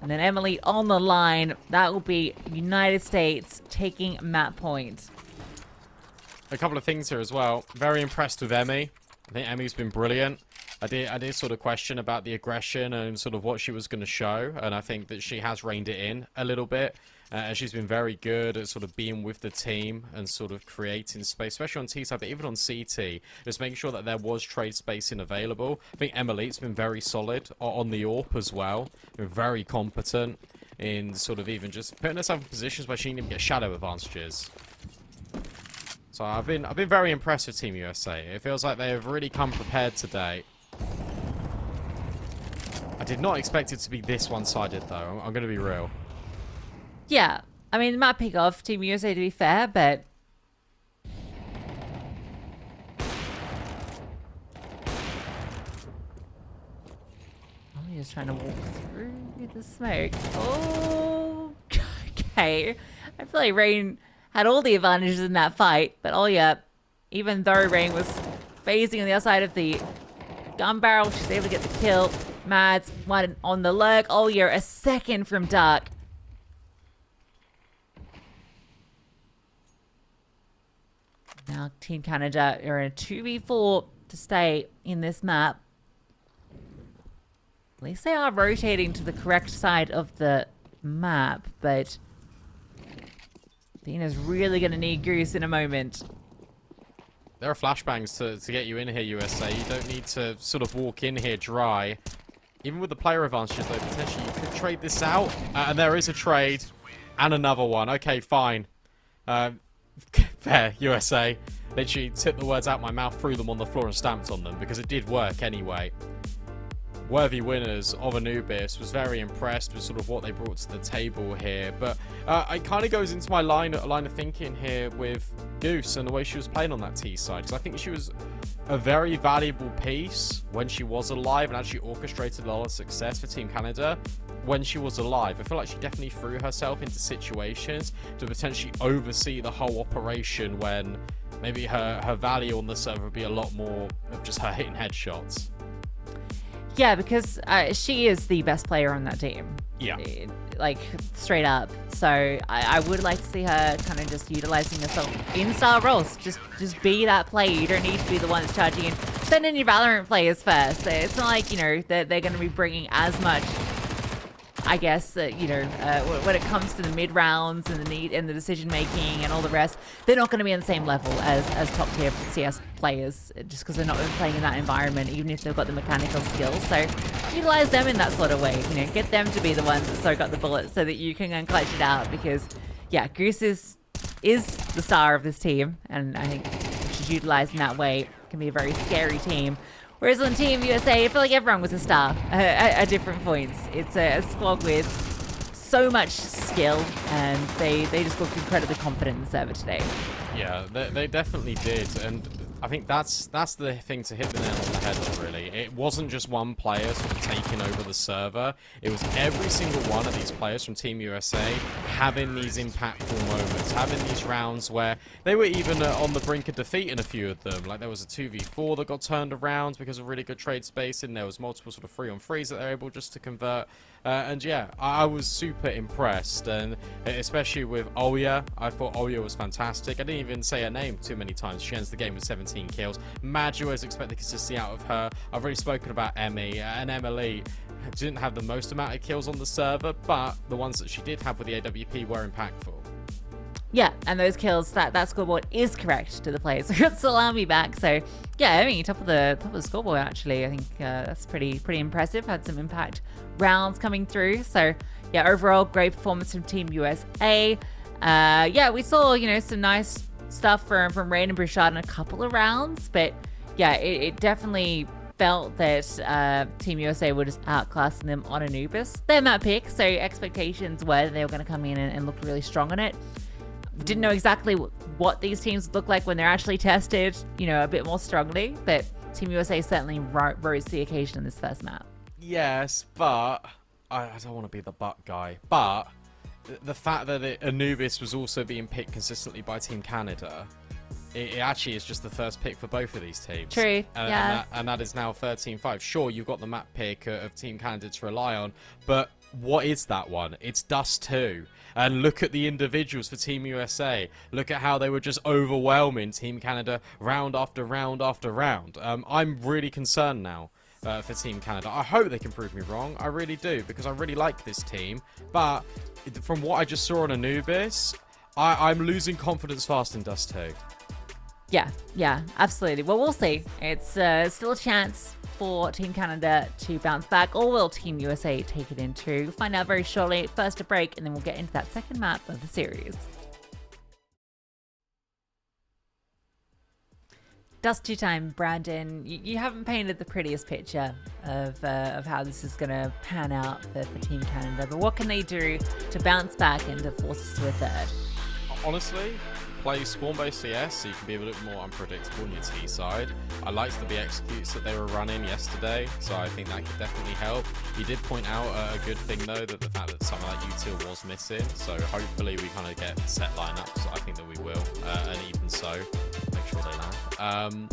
and then Emily on the line. That will be United States taking map point. A couple of things here as well. Very impressed with Emmy. I think Emmy's been brilliant. I did sort of question about the aggression and sort of what she was going to show, and I think that she has reined it in a little bit. She's been very good at sort of being with the team and sort of creating space, especially on T side, but even on CT, just making sure that there was trade spacing available. I think Emily's been very solid on the AWP as well. Been very competent in sort of even just putting herself in positions where she didn't even get shadow advantages. So I've been very impressed with Team USA. It feels like they have really come prepared today. I did not expect it to be this one-sided, though. I'm going to be real. Yeah, I mean, the map pick off Team USA, to be fair, but... I'm just trying to walk through the smoke. Oh, okay. I feel like Rain had all the advantages in that fight, but oh yeah, even though Rain was phasing on the outside of the gun barrel, she's able to get the kill. Mads, one on the lurk. Oh, you're a second from Dark. Now Team Canada are in a 2v4 to stay in this map. At least they are rotating to the correct side of the map, but Dina's really going to need Goose in a moment. There are flashbangs to get you in here, USA. You don't need to sort of walk in here dry. Even with the player advantages, though, potentially you could trade this out. And there is a trade. And another one. Okay, fine. Fair, USA. Literally took the words out my mouth, threw them on the floor and stamped on them, because it did work anyway. Worthy winners of Anubis. Was very impressed with sort of what they brought to the table here. But it kind of goes into my line of thinking here with Goose and the way she was playing on that T side. Because I think she was a very valuable piece when she was alive and actually orchestrated a lot of success for Team Canada when she was alive. I feel like she definitely threw herself into situations to potentially oversee the whole operation when maybe her value on the server would be a lot more of just her hitting headshots. Yeah, because she is the best player on that team. Yeah. Like, straight up. So I would like to see her kind of just utilizing herself in star roles. Just be that player. You don't need to be the one that's charging in. Send in your Valorant players first. It's not like, you know, that they're going to be bringing as much, I guess, you know, when it comes to the mid rounds and the need and the decision making and all the rest, they're not going to be on the same level as top tier CS players, just because they're not playing in that environment, even if they've got the mechanical skills. So utilize them in that sort of way. You know, get them to be the ones that soak up the bullets so that you can go and clutch it out. Because yeah, Goose is the star of this team, and I think she's utilized in that way. It can be a very scary team. Whereas on Team USA, I feel like everyone was a star at different points. It's a squad with so much skill, and they just looked incredibly confident in the server today. Yeah, they definitely did, and I think that's the thing to hit the nail on the head on, really. It wasn't just one player sort of taking over the server. It was every single one of these players from Team USA having these impactful moments, having these rounds where they were even on the brink of defeat in a few of them. Like, there was a 2v4 that got turned around because of really good trade spacing. There was multiple sort of 3-on-3s that they're able just to convert. And yeah, I was super impressed, and especially with Oya. I thought Oya was fantastic. I didn't even say her name too many times. She ends the game with 17 kills. Mad, you always expect the consistency out of her. I've already spoken about Emmy, and Emily didn't have the most amount of kills on the server, but the ones that she did have with the AWP were impactful. Yeah, and those kills, that scoreboard is correct to the players. So we got Salami back. So yeah, I mean, top of the scoreboard actually. I think that's pretty impressive. Had some impact rounds coming through. So yeah, overall great performance from Team USA. Yeah, we saw, you know, some nice stuff from Rain and Bouchard in a couple of rounds, but yeah, it definitely felt that Team USA were just outclassing them on Anubis. They're map pick, so expectations were that they were going to come in and look really strong on it. Didn't know exactly what these teams look like when they're actually tested, you know, a bit more strongly, but Team USA certainly rose to the occasion in this first map. Yes, but I don't want to be the but guy, but the fact that Anubis was also being picked consistently by Team Canada it actually is just the first pick for both of these teams. True, yeah. And that is now 13-5. Sure, you've got the map pick of Team Canada to rely on, but what is that one? It's Dust 2. And look at the individuals for Team USA. Look at how they were just overwhelming Team Canada round after round after round. I'm really concerned now for Team Canada. I hope they can prove me wrong. I really do, because I really like this team. But from what I just saw on Anubis, I'm losing confidence fast in Dust 2. Yeah, absolutely. Well, we'll see. It's still a chance for Team Canada to bounce back, or will Team USA take it into? We'll find out very shortly. First a break, and then we'll get into that second map of the series. Dust 2 time, Brandon. You haven't painted the prettiest picture of how this is going to pan out for Team Canada, but what can they do to bounce back and to force us to a third? Honestly, play spawn-based CS so you can be a bit more unpredictable on your T side. I liked the executes that they were running yesterday, so I think that could definitely help. He did point out a good thing though, that the fact that some of that util was missing, so hopefully we kind of get set lineups. I think that we will, and even so, make sure they land.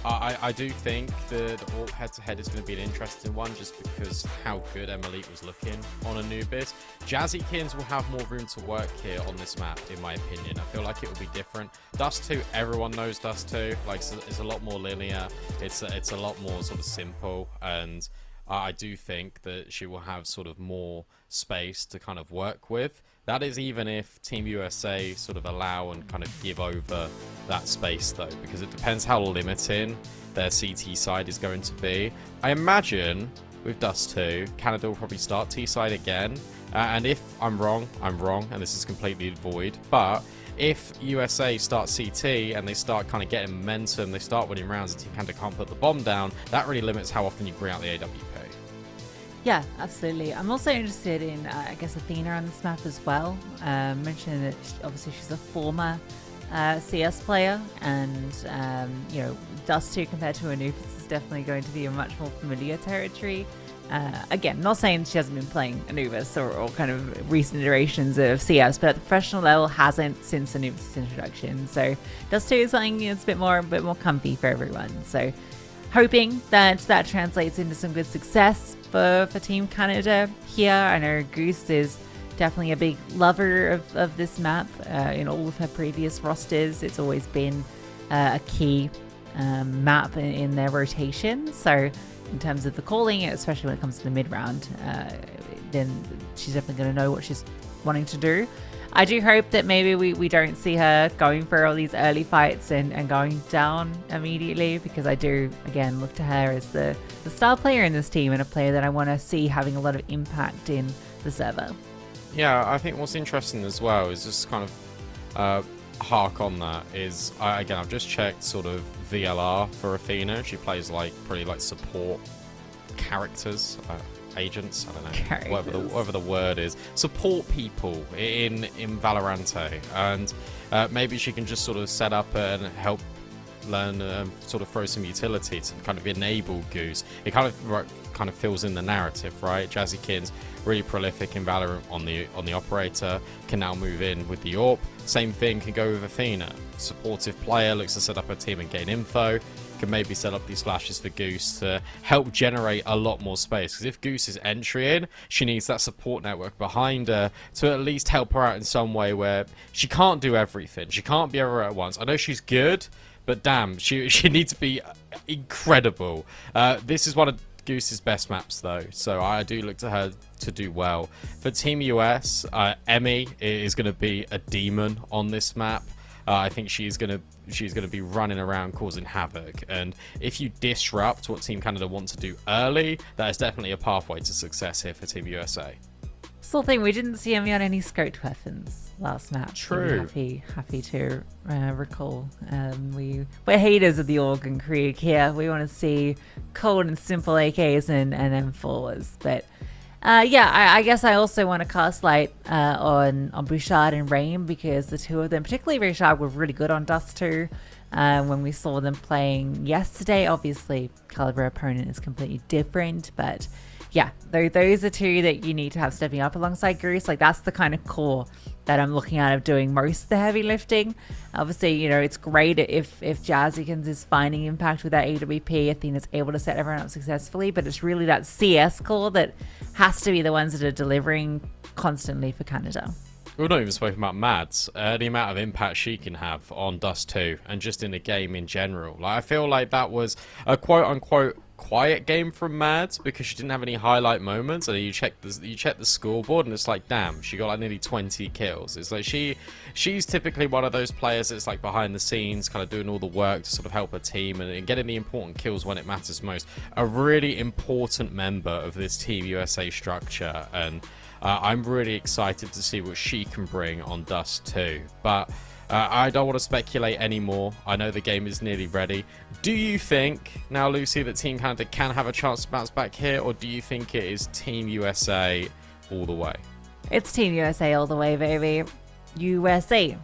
I do think the AWP head-to-head is going to be an interesting one, just because how good Emily was looking on Anubis. Jazzykins will have more room to work here on this map, in my opinion. I feel like it will be different. Dust 2, everyone knows Dust 2. Like, it's a lot more linear. It's a lot more sort of simple, and I do think that she will have sort of more space to kind of work with. That is even if Team USA sort of allow and kind of give over that space though, because it depends how limiting their CT side is going to be. I imagine with Dust 2, Canada will probably start T side again, and if I'm wrong, and this is completely void, but if USA start CT and they start kind of getting momentum, they start winning rounds and Team Canada can't put the bomb down, that really limits how often you bring out the AWP. Yeah, absolutely. I'm also interested in, I guess, Athena on this map as well. Mentioning that obviously she's a former CS player, and Dust 2 compared to Anubis is definitely going to be a much more familiar territory. Again, not saying she hasn't been playing Anubis or kind of recent iterations of CS, but at the professional level hasn't since Anubis' introduction. So Dust 2 is something that's a bit more comfy for everyone. So hoping that translates into some good success for Team Canada here. I know Goose is definitely a big lover of this map. In all of her previous rosters, it's always been a key map in their rotation. So in terms of the calling, especially when it comes to the mid-round, then she's definitely going to know what she's wanting to do. I do hope that maybe we don't see her going for all these early fights and going down immediately, because I do, again, look to her as the star player in this team and a player that I want to see having a lot of impact in the server. Yeah, I think what's interesting as well is just kind of hark on that is, again, I've just checked sort of VLR for Athena. She plays pretty support characters. Agents, I don't know, whatever the word is, support people in Valorante, and maybe she can just sort of set up and help learn, sort of throw some utility to kind of enable Goose. It kind of fills in the narrative, right? Jazzykins really prolific in Valorant on the operator, can now move in with the AWP. Same thing can go with Athena. Supportive player, looks to set up a team and gain info. Can maybe set up these flashes for Goose to help generate a lot more space, because if Goose is entering, she needs that support network behind her to at least help her out in some way, where she can't do everything, she can't be everywhere at once. I know she's good, but damn, she needs to be incredible. This is one of Goose's best maps though, so I do look to her to do well. For Team US, Emmy is going to be a demon on this map. I think she's gonna be running around causing havoc, and if you disrupt what Team Canada want to do early, that is definitely a pathway to success here for Team USA. Still think we didn't see Emmy on any scoped weapons last match. True. Happy to recall. We're haters of the Organ Krieg here. We want to see cold and simple AKs and M4s, but I guess I also want to cast light on Bouchard and Rain, because the two of them, particularly Bouchard, were really good on Dust 2 when we saw them playing yesterday. Obviously, caliber opponent is completely different, but yeah, those are two that you need to have stepping up alongside Goose. Like, that's the kind of core that I'm looking at of doing most of the heavy lifting. Obviously, you know, it's great if Jazzykins is finding impact with that AWP. I think it's able to set everyone up successfully, but it's really that CS core that has to be the ones that are delivering constantly for Canada. We've not even spoken about Mads. The amount of impact she can have on Dust 2 and just in the game in general. Like, I feel like that was a quote-unquote quiet game from Mads because she didn't have any highlight moments. And you check the scoreboard and it's like, damn, she got like nearly 20 kills. It's like she's typically one of those players that's like behind the scenes, kind of doing all the work to sort of help her team and getting the important kills when it matters most. A really important member of this Team USA structure, and I'm really excited to see what she can bring on Dust 2. But I don't want to speculate anymore. I know the game is nearly ready. Do you think, now Lucy, that Team Canada can have a chance to bounce back here, or do you think it is Team USA all the way? It's Team USA all the way, baby. USA.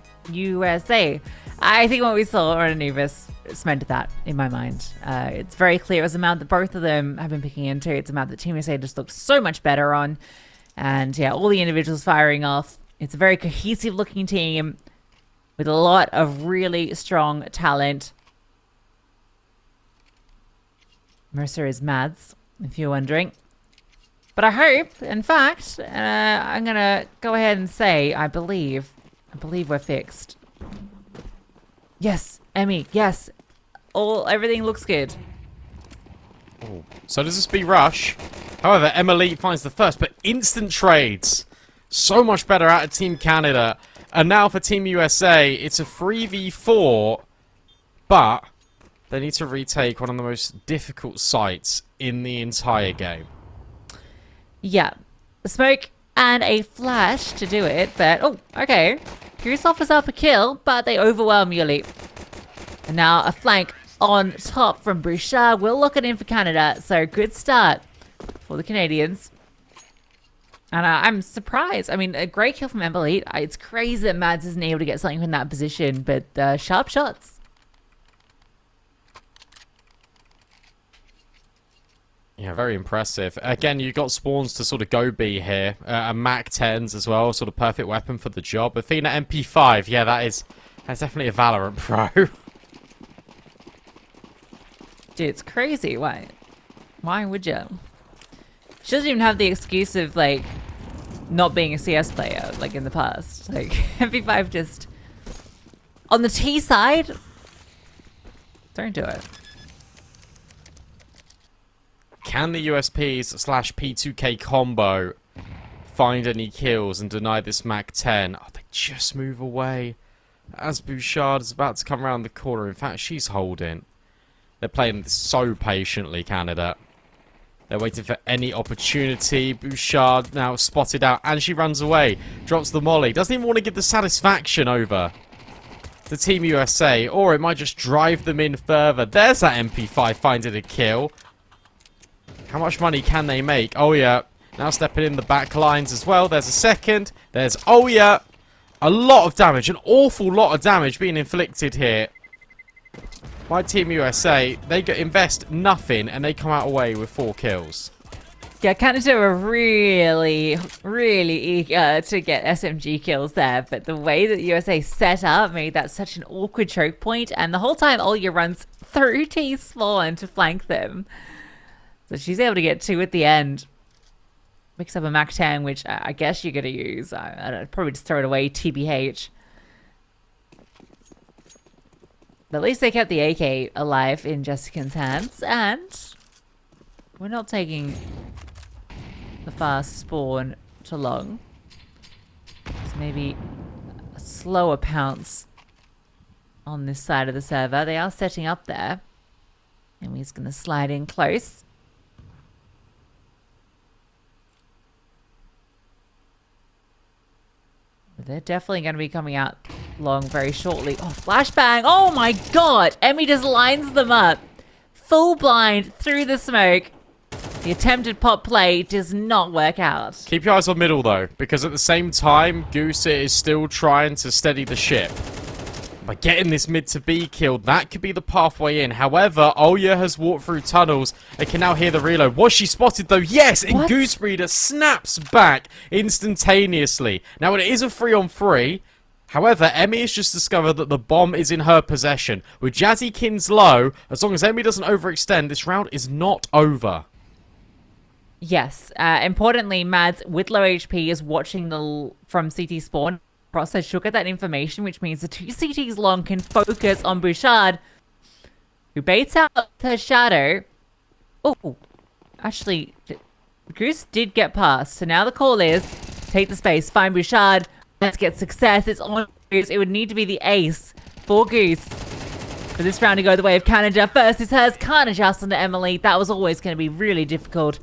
I think what we saw on Anubis cemented that in my mind. It's very clear. It was a map that both of them have been picking into. It's a map that Team USA just looked so much better on. And yeah, all the individuals firing off. It's a very cohesive looking team with a lot of really strong talent. Mercer is Mads, if you're wondering. But I hope, in fact, I'm going to go ahead and say, I believe we're fixed. Yes, Emmy, yes. Everything looks good. Oh. So does this be Rush? However, Emily finds the first, but instant trades. So much better out of Team Canada. And now for Team USA, it's a 3v4, but they need to retake one of the most difficult sites in the entire game. Yeah. A smoke and a flash to do it, but... Oh, okay. Goose offers up a kill, but they overwhelm Yuli. And now a flank on top from Bouchard. Will lock it in for Canada, so good start for the Canadians. And I'm surprised. I mean, a great kill from Emily. It's crazy that Mads isn't able to get something from that position, but sharp shots. Yeah, very impressive. Again, you got spawns to sort of go B here. And Mac 10s as well, sort of perfect weapon for the job. Athena MP5, yeah, that's definitely a Valorant pro. Dude, it's crazy. Why would you? She doesn't even have the excuse of, like, not being a CS player, like, in the past. Like, MP5 just... On the T side? Don't do it. Can the USPs/P2K combo find any kills and deny this Mac 10? Oh, they just move away. As Bouchard is about to come around the corner. In fact, she's holding. They're playing this so patiently, Canada. They're waiting for any opportunity. Bouchard now spotted out, and she runs away. Drops the molly. Doesn't even want to give the satisfaction over to Team USA, or it might just drive them in further. There's that MP5 finding a kill. How much money can they make? Oh, yeah. Now stepping in the back lines as well. There's a second. There's, oh, yeah. A lot of damage. An awful lot of damage being inflicted here by Team USA. They invest nothing and they come out away with 4 kills. Yeah, Canada were really, really eager to get SMG kills there, but the way that USA set up made that such an awkward choke point, and the whole time Olya runs through T-spawn to flank them. So she's able to get 2 at the end. Picks up a Mac 10, which I guess you're going to use. I'd probably just throw it away, TBH. But at least they kept the AK alive in Jessica's hands, and we're not taking the fast spawn to long. So maybe a slower pounce on this side of the server. They are setting up there. And we're just going to slide in close. They're definitely going to be coming out long very shortly. Oh, flashbang. Oh my god. Emmy just lines them up. Full blind through the smoke. The attempted pop play does not work out. Keep your eyes on middle, though, because at the same time, Goose is still trying to steady the ship. By getting this mid to B killed, that could be the pathway in. However, Olya has walked through tunnels and can now hear the reload. Was she spotted though? Yes! And Goosebreeder snaps back instantaneously. Now it is a 3-on-3. However, Emmy has just discovered that the bomb is in her possession. With Jazzykins low, as long as Emmy doesn't overextend, this round is not over. Yes. Importantly, Mads with low HP is watching from CT spawn. So she'll get that information, which means the 2 CTs long can focus on Bouchard, who baits out her shadow. Oh, actually, Goose did get past. So now the call is, take the space, find Bouchard, let's get success. It's on Goose. It would need to be the ace for Goose for this round to go the way of Canada. First is hers, can't adjust onto Emily. That was always going to be really difficult.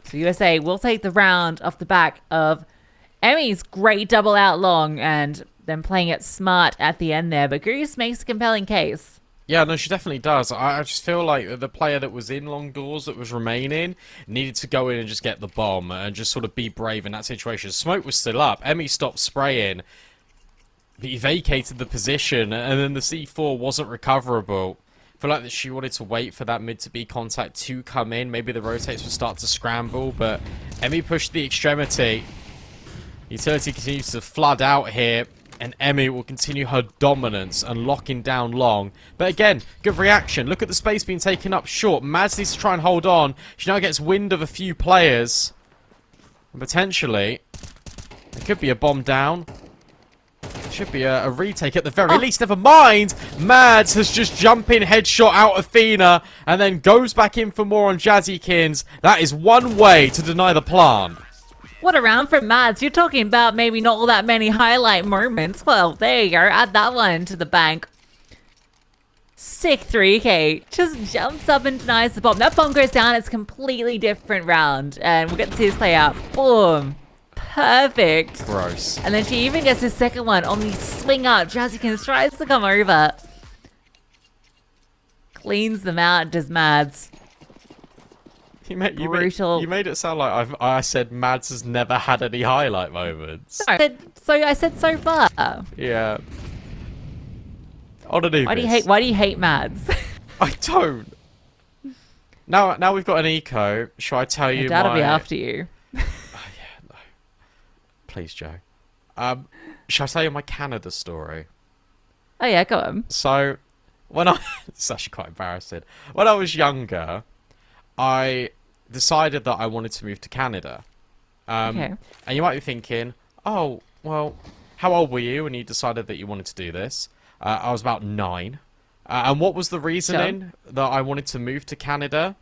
So USA will take the round off the back of Emmy's great double out long and then playing it smart at the end there. But Goose makes a compelling case. Yeah, no, she definitely does. I just feel like the player that was in long doors that was remaining needed to go in and just get the bomb and just sort of be brave in that situation. Smoke was still up. Emmy stopped spraying. But he vacated the position and then the C4 wasn't recoverable. I feel like that she wanted to wait for that mid to B contact to come in. Maybe the rotates would start to scramble, but Emmy pushed the extremity. Utility continues to flood out here, and Emmy will continue her dominance and locking down long. But again, good reaction. Look at the space being taken up short. Mads needs to try and hold on. She now gets wind of a few players. And potentially, there could be a bomb down. Should be a retake at the very least. Never mind. Mads has just jumped in headshot out Athena and then goes back in for more on Jazzykins. That is one way to deny the plant. What a round for Mads. You're talking about maybe not all that many highlight moments. Well, there you go. Add that one to the bank. Sick 3K. Just jumps up and denies the bomb. That bomb goes down. It's a completely different round. And we'll get to see this play out. Boom. Perfect. Gross. And then she even gets his second one on the swing up. Jazzykins tries to come over. Cleans them out, does Mads. You made it sound like I said Mads has never had any highlight moments. No, I said so far. Yeah. Why do you hate Mads? I don't. Now we've got an eco. Shall I tell you? Dad'll be after you. Oh, yeah, no. Please, Joe. Shall I tell you my Canada story? Oh yeah, go on. So, it's actually quite embarrassing. When I was younger, I decided that I wanted to move to Canada. Okay. And you might be thinking, oh, well, how old were you when you decided that you wanted to do this? I was about 9. And what was the reasoning that I wanted to move to Canada?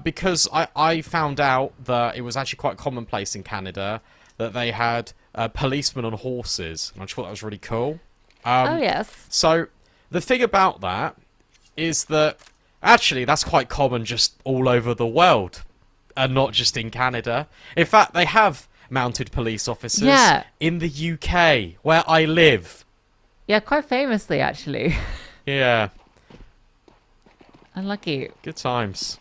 Because I found out that it was actually quite commonplace in Canada that they had policemen on horses. And I just thought that was really cool. Oh, yes. So, the thing about that is that actually, that's quite common just all over the world, and not just in Canada. In fact, they have mounted police officers in the UK, where I live. Yeah, quite famously, actually. Yeah. Unlucky. Good times.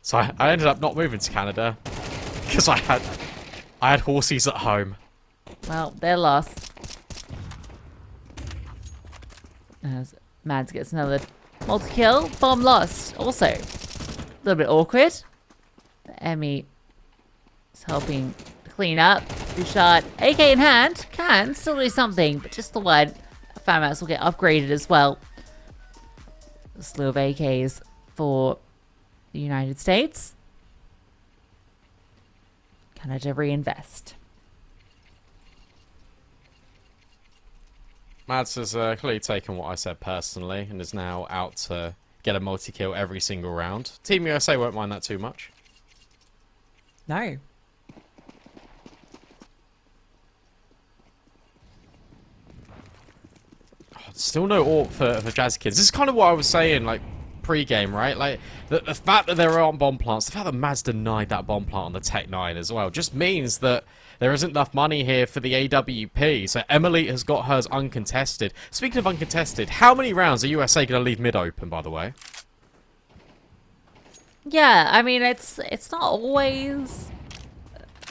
So I ended up not moving to Canada because I had horses at home. Well, they're lost. As Mads gets another multi-kill. Bomb lost. Also, a little bit awkward. Emmy is helping clean up. Bouchard, AK in hand, can still do something, but just the one. FAMAS will get upgraded as well. A slew of AKs for the United States. Canada reinvest. Mads has clearly taken what I said personally and is now out to get a multi-kill every single round. Team USA won't mind that too much. No. Still no AWP for Jazzykins. This is kind of what I was saying, like, pre-game, right? Like, the fact that there aren't bomb plants, the fact that Mads denied that bomb plant on the Tech 9 as well, just means that there isn't enough money here for the AWP. So Emily has got hers uncontested. Speaking of uncontested, how many rounds are USA going to leave mid open, by the way? Yeah, I mean, it's not always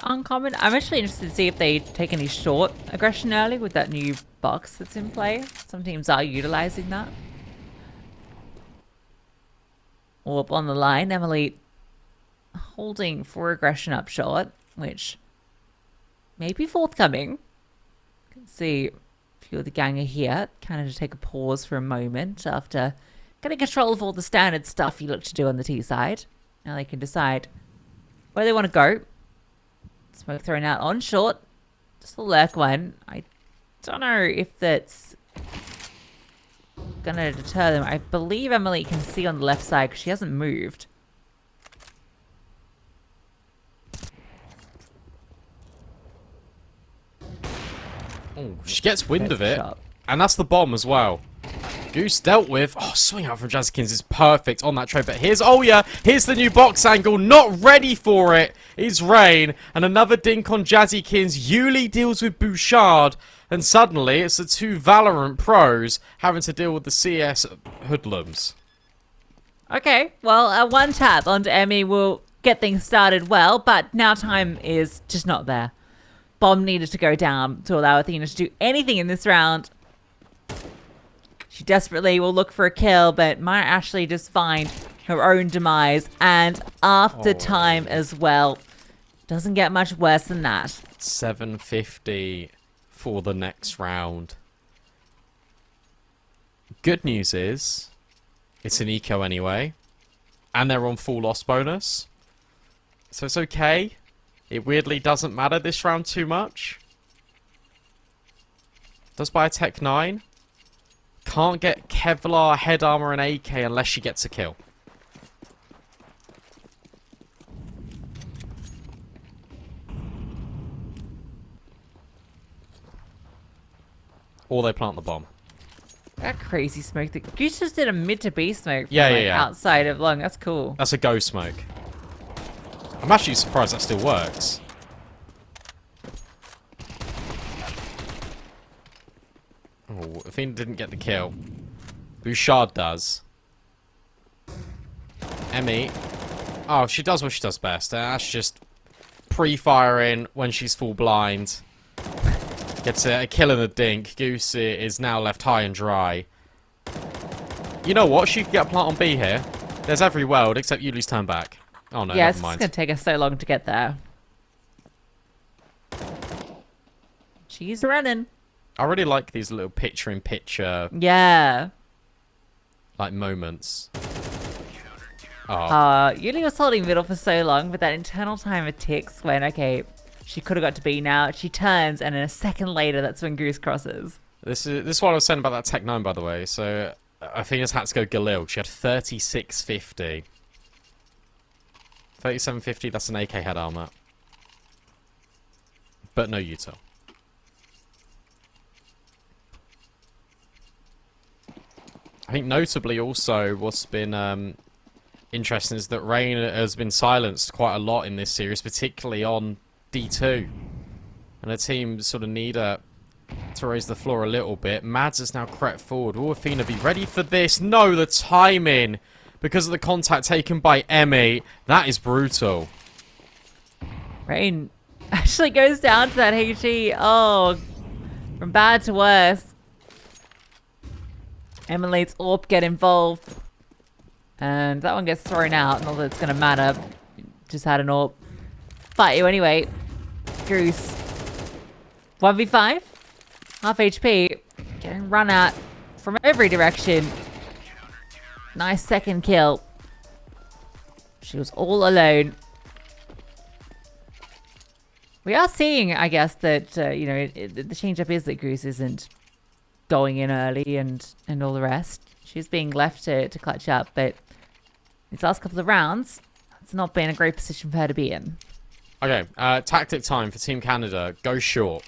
uncommon. I'm actually interested to see if they take any short aggression early with that new box that's in play. Some teams are utilizing that. Up on the line, Emily holding for aggression up short, which may be forthcoming. You can see a few of the gang are here, kind of to take a pause for a moment after getting control of all the standard stuff you look to do on the T side. Now they can decide where they want to go. Smoke thrown out on short. Just the lurk one. I don't know if that's gonna deter them. I believe Emily can see on the left side because she hasn't moved. Oh, she gets wind of it. And that's the bomb as well. Goose dealt with. Oh, swing out from Jazzykins is perfect on that trade. But here's, oh yeah, here's the new box angle. Not ready for it. It's Rain. And another dink on Jazzykins. Yuli deals with Bouchard. And suddenly it's the two Valorant pros having to deal with the CS hoodlums. Okay, well, one tap onto Emmy will get things started well. But now time is just not there. Bomb needed to go down to allow Athena to do anything in this round. She desperately will look for a kill, but might actually just find her own demise. And after time as well. Doesn't get much worse than that. 750 for the next round. Good news is, it's an eco anyway. And they're on full loss bonus. So it's okay. It weirdly doesn't matter this round too much. Does buy a Tech 9. Can't get Kevlar, head armor, and AK unless she gets a kill. Or they plant the bomb. That crazy smoke. Goose just did a mid to B smoke. From, Yeah. outside of long. That's cool. That's a go smoke. I'm actually surprised that still works. Oh, Athena didn't get the kill. Bouchard does. Emmy. Oh, she does what she does best. That's just pre-firing when she's full blind. Gets a kill in the dink. Goose is now left high and dry. You know what? She could get a plant on B here. There's every world except Yuli's turn back. Oh no, yeah, never it's mind. going to take us so long to get there. She's running. I really like these little picture-in-picture Yeah. like moments. Oh, Yuli was holding middle for so long, but that internal timer ticks when, okay, she could have got to B now. She turns, and then a second later, that's when Goose crosses. this is what I was saying about that Tech 9, by the way. So Athena's had to go Galil. She had 3650. 3750, that's an AK head armor. But no util. I think notably also what's been interesting is that Rain has been silenced quite a lot in this series, particularly on D2. And the team sort of need to raise the floor a little bit. Mads has now crept forward. Will Athena be ready for this? No, the timing! Because of the contact taken by Emmy. That is brutal. Rain actually goes down to that HE. Oh, from bad to worse. Emily's AWP get involved. And that one gets thrown out. Not that it's going to matter. Just had an AWP. Fight you anyway. Goose. 1v5. Half HP. Getting run at from every direction. Nice second kill. She was all alone. We are seeing, I guess, that, the change-up is that Goose isn't going in early and all the rest. She's being left to clutch up, but these last couple of rounds, it's not been a great position for her to be in. Okay, tactic time for Team Canada. Go short,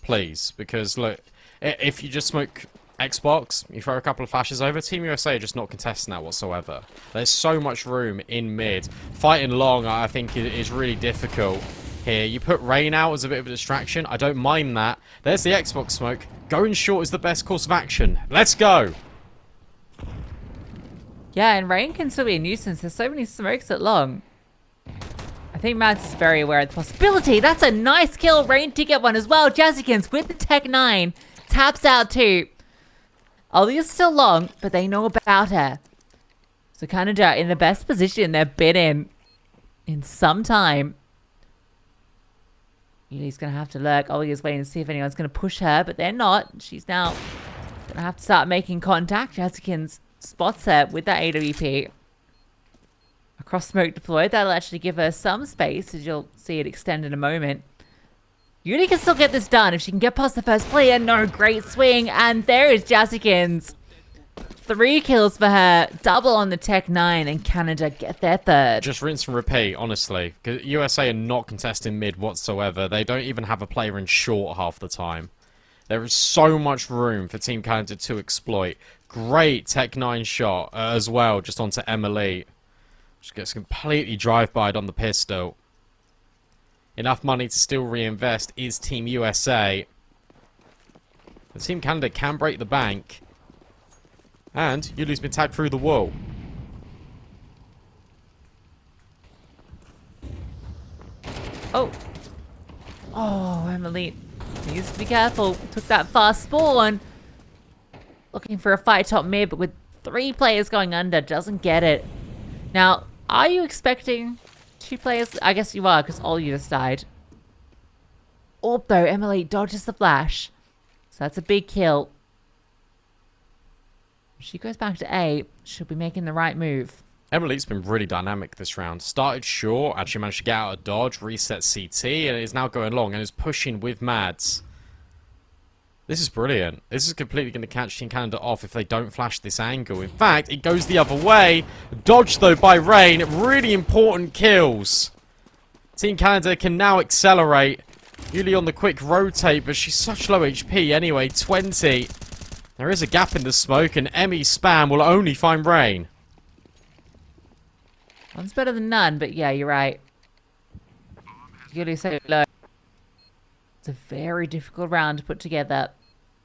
please, because look, if you just smoke Xbox, you throw a couple of flashes over, Team USA are just not contesting that whatsoever. There's so much room in mid. Fighting long, I think, is really difficult here. You put Rain out as a bit of a distraction. I don't mind that. There's the Xbox smoke. Going short is the best course of action. Let's go! Yeah, and Rain can still be a nuisance. There's so many smokes at long. I think Mads is very aware of the possibility. That's a nice kill. Rain to get one as well. Jazzykins with the Tech 9. Taps out too. Ollie is still long, but they know about her. So Canada in the best position they've been in some time. Yuli's going to have to lurk. Ollie is waiting to see if anyone's going to push her, but they're not. She's now going to have to start making contact. Jazzykins spots her with that AWP. Across smoke deployed. That'll actually give her some space, as you'll see it extend in a moment. Yuli can still get this done if she can get past the first player. No, great swing. And there is Jazzykins. 3 kills for her. Double on the Tech 9, and Canada get their third. Just rinse and repeat, honestly. USA are not contesting mid whatsoever. They don't even have a player in short half the time. There is so much room for Team Canada to exploit. Great Tech 9 shot as well, just onto Emily. She gets completely drive-byed on the pistol. Enough money to still reinvest is Team USA. The Team Canada can break the bank. And Yuli's been tagged through the wall. Oh. Oh, Emily needs to be careful. Took that fast spawn. Looking for a fight top mid, but with 3 players going under, doesn't get it. Now, are you expecting 2 players? I guess you are, because all you just died. Orb, though, Emily dodges the flash. So that's a big kill. She goes back to A. She'll be making the right move. Emily's been really dynamic this round. Started short, actually managed to get out of dodge, reset CT, and is now going long and is pushing with Mads. This is brilliant. This is completely going to catch Team Canada off if they don't flash this angle. In fact, it goes the other way. Dodged, though, by Rain. Really important kills. Team Canada can now accelerate. Yuli on the quick rotate, but she's such low HP anyway. 20. There is a gap in the smoke, and Emmy spam will only find Rain. One's better than none, but yeah, you're right. Yuli's so low. It's a very difficult round to put together.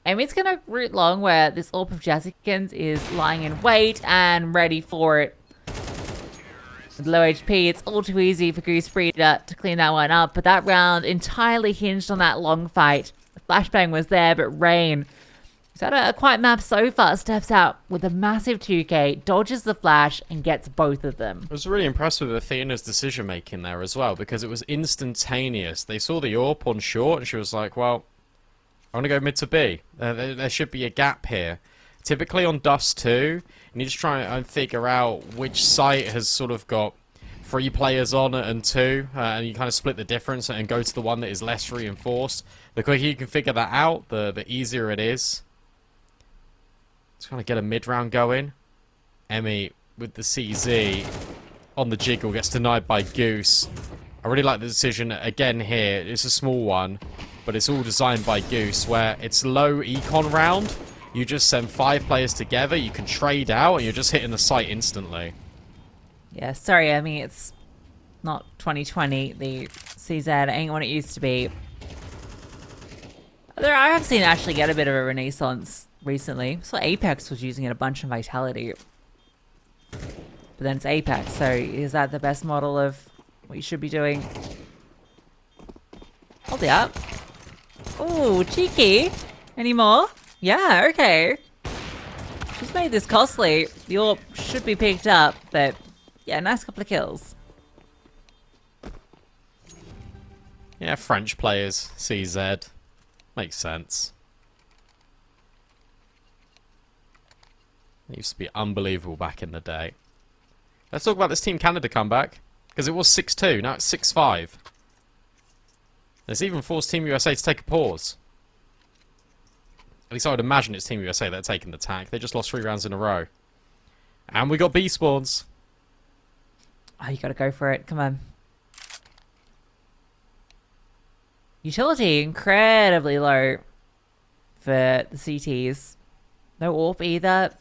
Emmy's going to root long where this AWP of Jazzykins is lying in wait and ready for it. With low HP, it's all too easy for Goose Breeder to clean that one up, but that round entirely hinged on that long fight. The flashbang was there, but Rain, who's had a quiet map so far, steps out with a massive 2K, dodges the flash, and gets both of them. I was really impressed with Athena's decision-making there as well, because it was instantaneous. They saw the AWP on short, and she was like, well, I want to go mid to B. There should be a gap here. Typically on Dust 2, you need to try and figure out which site has sort of got 3 players on it and 2, and you kind of split the difference and go to the one that is less reinforced. The quicker you can figure that out, the easier it is. Just trying to get a mid-round going. Emmy with the CZ on the jiggle gets denied by Goose. I really like the decision again here. It's a small one, but it's all designed by Goose where it's low econ round. You just send 5 players together, you can trade out, and you're just hitting the site instantly. Yeah, sorry, Emmy, it's not 2020. The CZ ain't what it used to be. Although I have seen it actually get a bit of a renaissance recently. So Apex was using it a bunch of Vitality. But then it's Apex, so is that the best model of what you should be doing? Hold it up. Ooh, cheeky. Any more? Yeah, okay. She's made this costly. The AWP should be picked up, but yeah, nice couple of kills. Yeah, French players, CZ. Makes sense. It used to be unbelievable back in the day. Let's talk about this Team Canada comeback. Because it was 6-2, now it's 6-5. It's even forced Team USA to take a pause. At least I would imagine it's Team USA that are taking the tack. They just lost 3 rounds in a row. And we got B spawns. Oh, you gotta go for it. Come on. Utility, incredibly low for the CTs. No AWP either.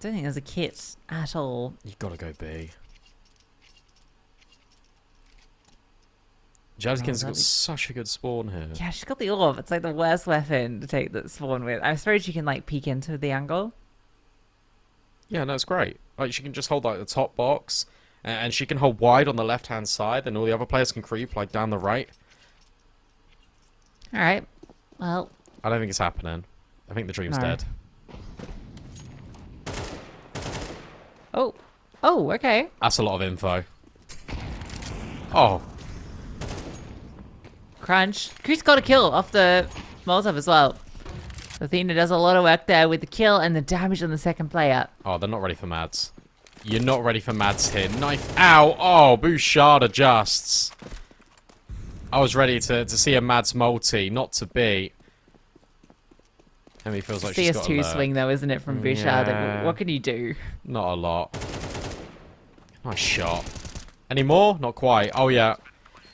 Don't think there's a kit at all. You gotta go B. Jazzykins got such a good spawn here. Yeah, she's got the AWP. It's like the worst weapon to take that spawn with. I suppose you can like peek into the angle. Yeah, no, it's great. Like she can just hold like the top box and she can hold wide on the left-hand side, then all the other players can creep, like, down the right. Alright. Well... I don't think it's happening. I think the dream's dead. Oh. Oh, okay. That's a lot of info. Oh. Crunch. Chris got a kill off the Molotov as well. Athena does a lot of work there with the kill and the damage on the second player. Oh, they're not ready for Mads. You're not ready for Mads here. Knife. Ow. Oh, Bouchard adjusts. I was ready to see a Mads multi, not to be. Emily feels like she's got CS2 swing though, isn't it, from Bouchard? Yeah. What can you do? Not a lot. Nice shot. Any more? Not quite. Oh, yeah.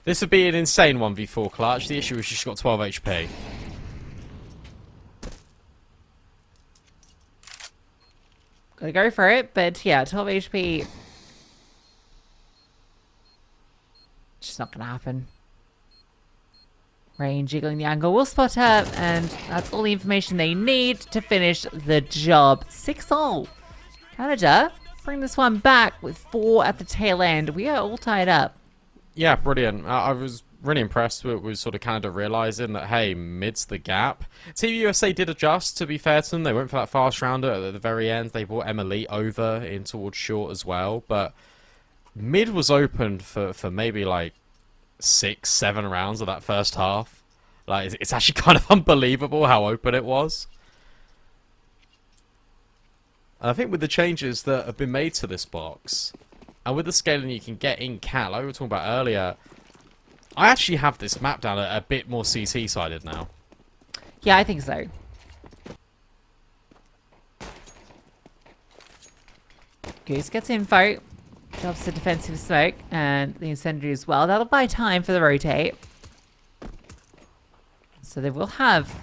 This would be an insane 1v4 clutch. The issue is she's got 12 HP. Gotta go for it, but yeah, 12 HP. Just not gonna happen. Rain jiggling the angle will spot her, and that's all the information they need to finish the job. 6-all. Canada bring this one back with 4 at the tail end. We are all tied up. Yeah, brilliant. I was really impressed with sort of Canada realising that, hey, mid's the gap. Team USA did adjust, to be fair to them. They went for that fast rounder at the very end. They brought Emily over in towards short as well. But mid was open for maybe like 6-7 rounds of that first half. Like, it's actually kind of unbelievable how open it was. And I think with the changes that have been made to this box, and with the scaling you can get in cat, like we were talking about earlier, I actually have this map down a bit more CT-sided now. Yeah, I think so. Goose gets info. Drops the defensive smoke and the incendiary as well. That'll buy time for the rotate. So they will have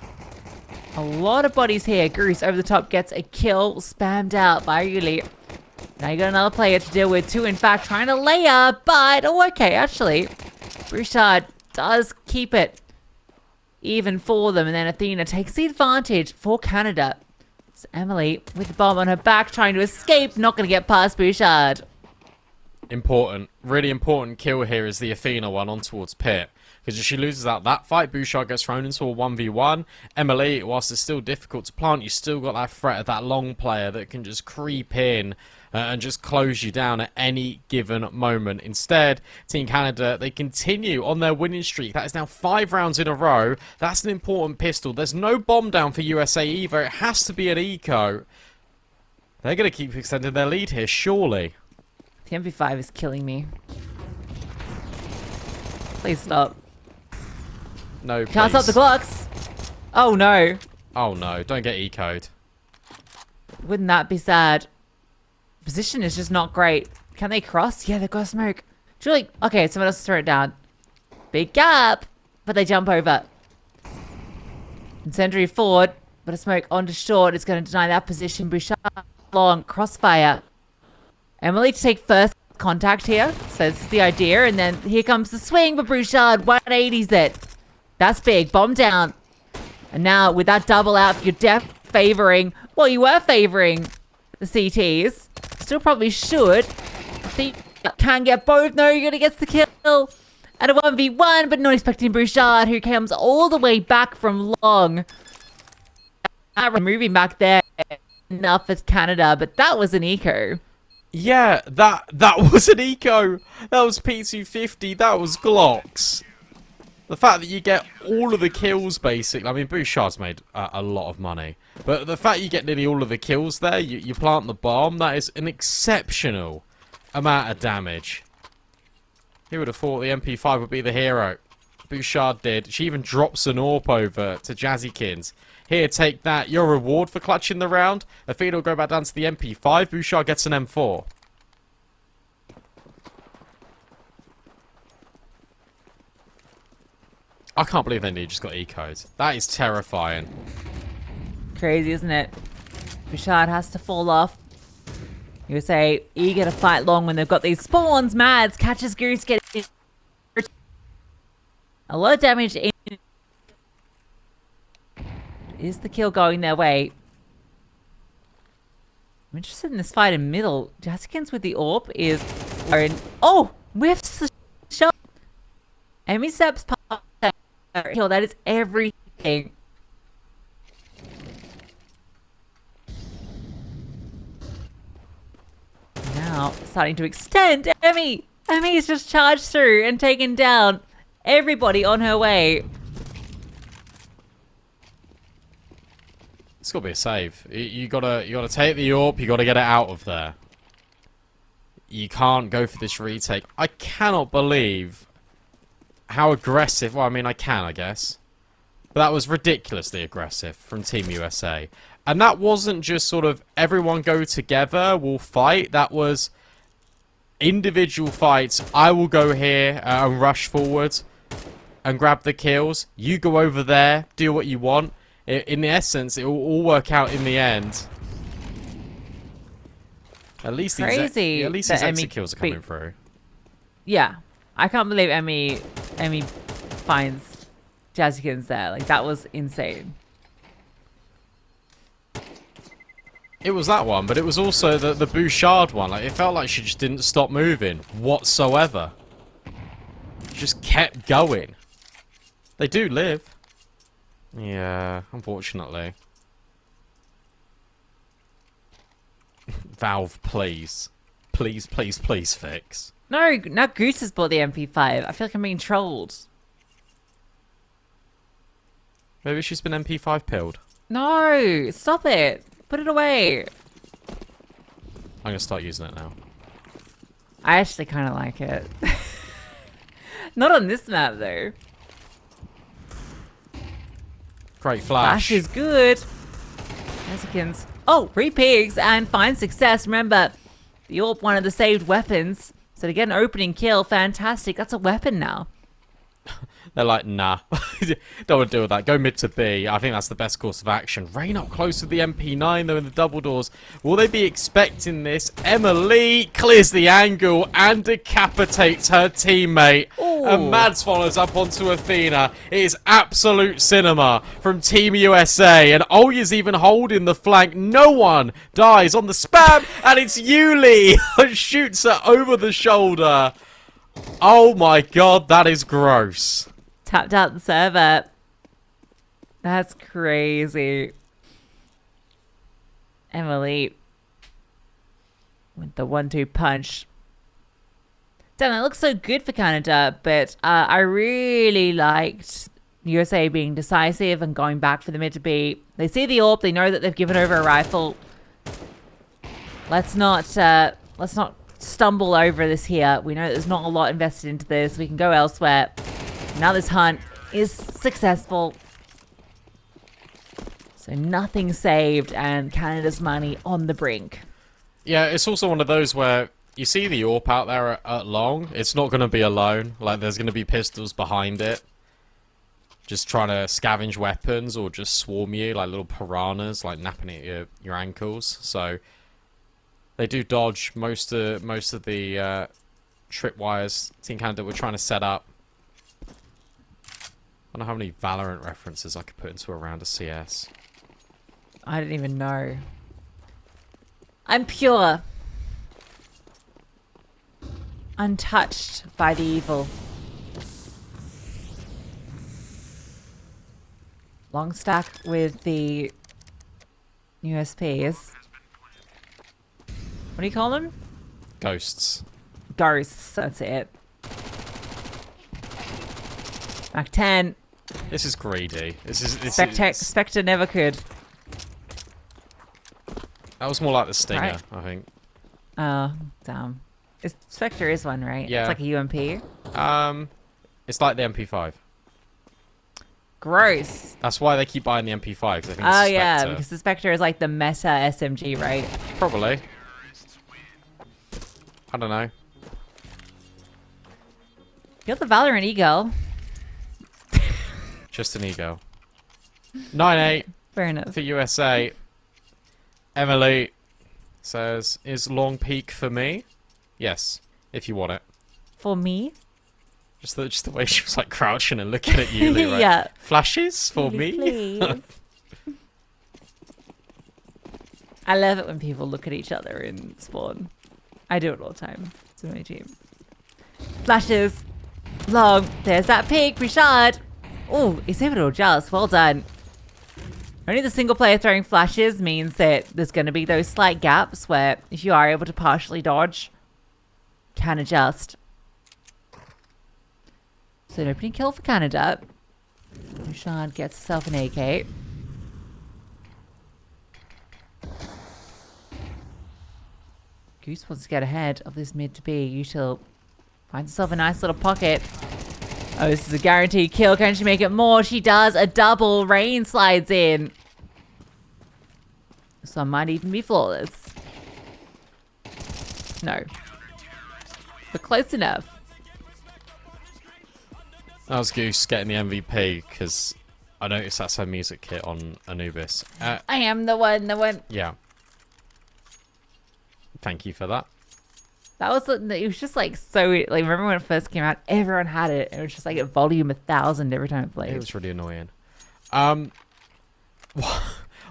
a lot of bodies here. Goose over the top gets a kill. Spammed out by Yuli. Now you got another player to deal with too. In fact, trying to layer, but... Oh, okay, actually. Bouchard does keep it even for them. And then Athena takes the advantage for Canada. So Emily with the bomb on her back trying to escape. Not going to get past Bouchard. Important, really important kill here is the Athena one on towards Pit. Because if she loses out that fight, Bouchard gets thrown into a 1v1. Emily, whilst it's still difficult to plant, you still got that threat of that long player that can just creep in and just close you down at any given moment. Instead, Team Canada, they continue on their winning streak. That is now 5 rounds in a row. That's an important pistol. There's no bomb down for USA either. It has to be an eco. They're going to keep extending their lead here, surely. The MP5 is killing me. Please stop. No, please. Can't stop the clocks. Oh, no. Oh, no. Don't get eco'd. Wouldn't that be sad? Position is just not great. Can they cross? Yeah, they've got smoke. Julie. Okay, someone else throw it down. Big gap. But they jump over. Incendiary forward. But a smoke onto short is going to deny that position. Bouchard long. Crossfire. Emily to take first contact here. So this is the idea. And then here comes the swing. But Bouchard 180s it. That's big. Bomb down. And now with that double out, you're favoring. Well, you were favoring the CTs. Still probably should. I think can get both. No, you're going to get the kill. At a 1v1, but not expecting Bouchard, who comes all the way back from long. Moving back there. Enough as Canada, but that was an eco. Yeah, that was an eco. That was P250. That was Glocks. The fact that you get all of the kills, basically. I mean, Bouchard's made a lot of money. But the fact you get nearly all of the kills there, you plant the bomb, that is an exceptional amount of damage. Who would have thought the MP5 would be the hero? Bouchard did. She even drops an AWP over to Jazzykins. Here, take that. Your reward for clutching the round. Athena will go back down to the MP5. Bouchard gets an M4. I can't believe they just got ecoed. That is terrifying. Crazy, isn't it? Bouchard has to fall off. USA eager to fight long when they've got these spawns. Mads catches Goose, getting a lot of damage in. Is the kill going their way? I'm interested in this fight in middle. Jazzykins with the AWP is Oh, whiffs the shot. Emmy steps past her kill. That is everything. Now starting to extend. Emmy's just charged through and taken down everybody on her way. It's got to be a save. You gotta take the AWP. You gotta get it out of there. You can't go for this retake. I cannot believe how aggressive. Well, I mean, I can, I guess. But that was ridiculously aggressive from Team USA. And that wasn't just sort of everyone go together, we'll fight. That was individual fights. I will go here and rush forward and grab the kills. You go over there, do what you want. In essence, it will all work out in the end. At least Crazy. At least these exit kills are coming through. Yeah, I can't believe Emmy finds Jazzykins there. Like, that was insane. It was that one, but it was also the Bouchard one. Like, it felt like she just didn't stop moving whatsoever. She just kept going. They do live. Yeah, unfortunately. Valve, please. Please, please, please fix. No, now Goose has bought the MP5. I feel like I'm being trolled. Maybe she's been MP5 pilled. No, stop it. Put it away. I'm going to start using it now. I actually kind of like it. Not on this map, though. Great flash. Flash is good. Jazzykins. Oh, 3 pigs and find success. Remember, the AWP, one of the saved weapons. So to get an opening kill, fantastic. That's a weapon now. They're like, nah, don't want to deal with that. Go mid to B. I think that's the best course of action. Rain up close with the MP9, though, in the double doors. Will they be expecting this? Emily clears the angle and decapitates her teammate. Ooh. And Mads follows up onto Athena. It is absolute cinema from Team USA. And Olya's even holding the flank. No one dies on the spam. And it's Yuli who shoots her over the shoulder. Oh my god, that is gross. Tapped out the server. That's crazy. Emily with the 1-2 punch. Damn, it looks so good for Canada, but I really liked USA being decisive and going back for the mid to B. They see the AWP, they know that they've given over a rifle. Let's not stumble over this here. We know there's not a lot invested into this. We can go elsewhere. Now this hunt is successful. So nothing saved and Canada's money on the brink. Yeah, it's also one of those where you see the AWP out there at long. It's not going to be alone. Like, there's going to be pistols behind it. Just trying to scavenge weapons or just swarm you like little piranhas, like napping at your ankles. So they do dodge most of the tripwires Team Canada were trying to set up. I don't know how many Valorant references I could put into a round of CS. I didn't even know. I'm pure. Untouched by the evil. Long stack with the USPs. What do you call them? Ghosts. Ghosts, that's it. Mac 10. This is greedy. This is Spectre never could. That was more like the Stinger, Right. I think. Oh, damn. Spectre is one, right? Yeah. It's like a UMP. It's like the MP5. Gross. That's why they keep buying the MP5. 'Cause they think it's Oh, a yeah, Spectre. because the Spectre is like the meta SMG, right? Probably. I don't know. You're the Valorant e-girl. Just an ego. 9-8 Fair enough. for USA. Emily says, is long peak for me? Yes, if you want it. For me? Just the way she was like crouching and looking at Yuli, right? Yeah. Flashes for me? Please. I love it when people look at each other in spawn. I do it all the time. It's my team. Flashes. Long. There's that peek. Richard. Oh, he's able to adjust. Well done. Only the single player throwing flashes means that there's going to be those slight gaps where if you are able to partially dodge, can adjust. So an opening kill for Canada. Richard gets herself an AK. Goose wants to get ahead of this mid to B. Util finds herself a nice little pocket. Oh, this is a guaranteed kill. Can she make it more? She does. A double. Rain slides in. Some might even be flawless. No. But close enough. That was Goose getting the MVP because I noticed that's her music kit on Anubis. I am the one. Yeah. Thank you for that. That was, it was just like so, like, remember when it first came out, everyone had it. It was just like at volume 1,000 every time it played. It was really annoying. What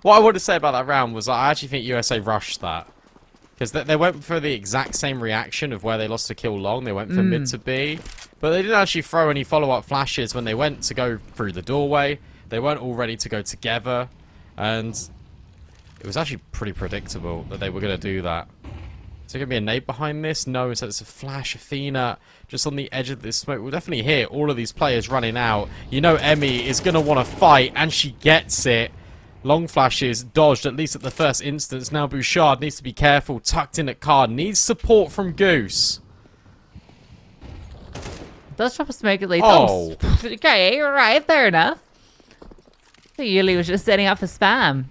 I want to say about that round was I actually think USA rushed that. Because they went for the exact same reaction of where they lost to kill long. They went for mid to B. But they didn't actually throw any follow-up flashes when they went to go through the doorway. They weren't all ready to go together. And it was actually pretty predictable that they were going to do that. Is there going to be a nade behind this? No, so it's a flash. Athena just on the edge of this smoke. We'll definitely hear all of these players running out. You know Emmy is going to want to fight, and she gets it. Long flashes dodged, at least at the first instance. Now Bouchard needs to be careful. Tucked in at card. Needs support from Goose. Does drop a smoke at least. Oh. Okay, alright, fair enough. So Yuli was just setting up for spam.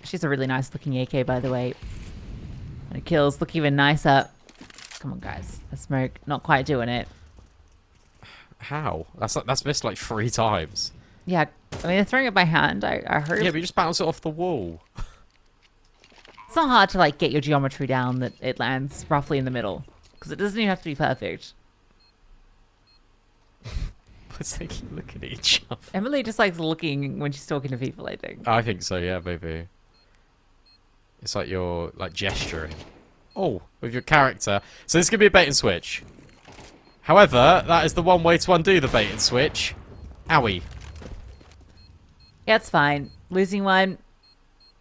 She's a really nice looking AK, by the way. And the kills look even nicer. Come on, guys. The smoke, not quite doing it. How? That's missed like 3 times. Yeah, I mean, they're throwing it by hand. I heard. Yeah, but you just bounce it off the wall. It's not hard to like get your geometry down that it lands roughly in the middle. Because it doesn't even have to be perfect. Let's they keep looking at each other. Emily just likes looking when she's talking to people, I think. I think so, yeah, maybe. It's like you're like gesturing. Oh, with your character. So this could be a bait and switch. However, that is the one way to undo the bait and switch. Owie. Yeah, it's fine. Losing one.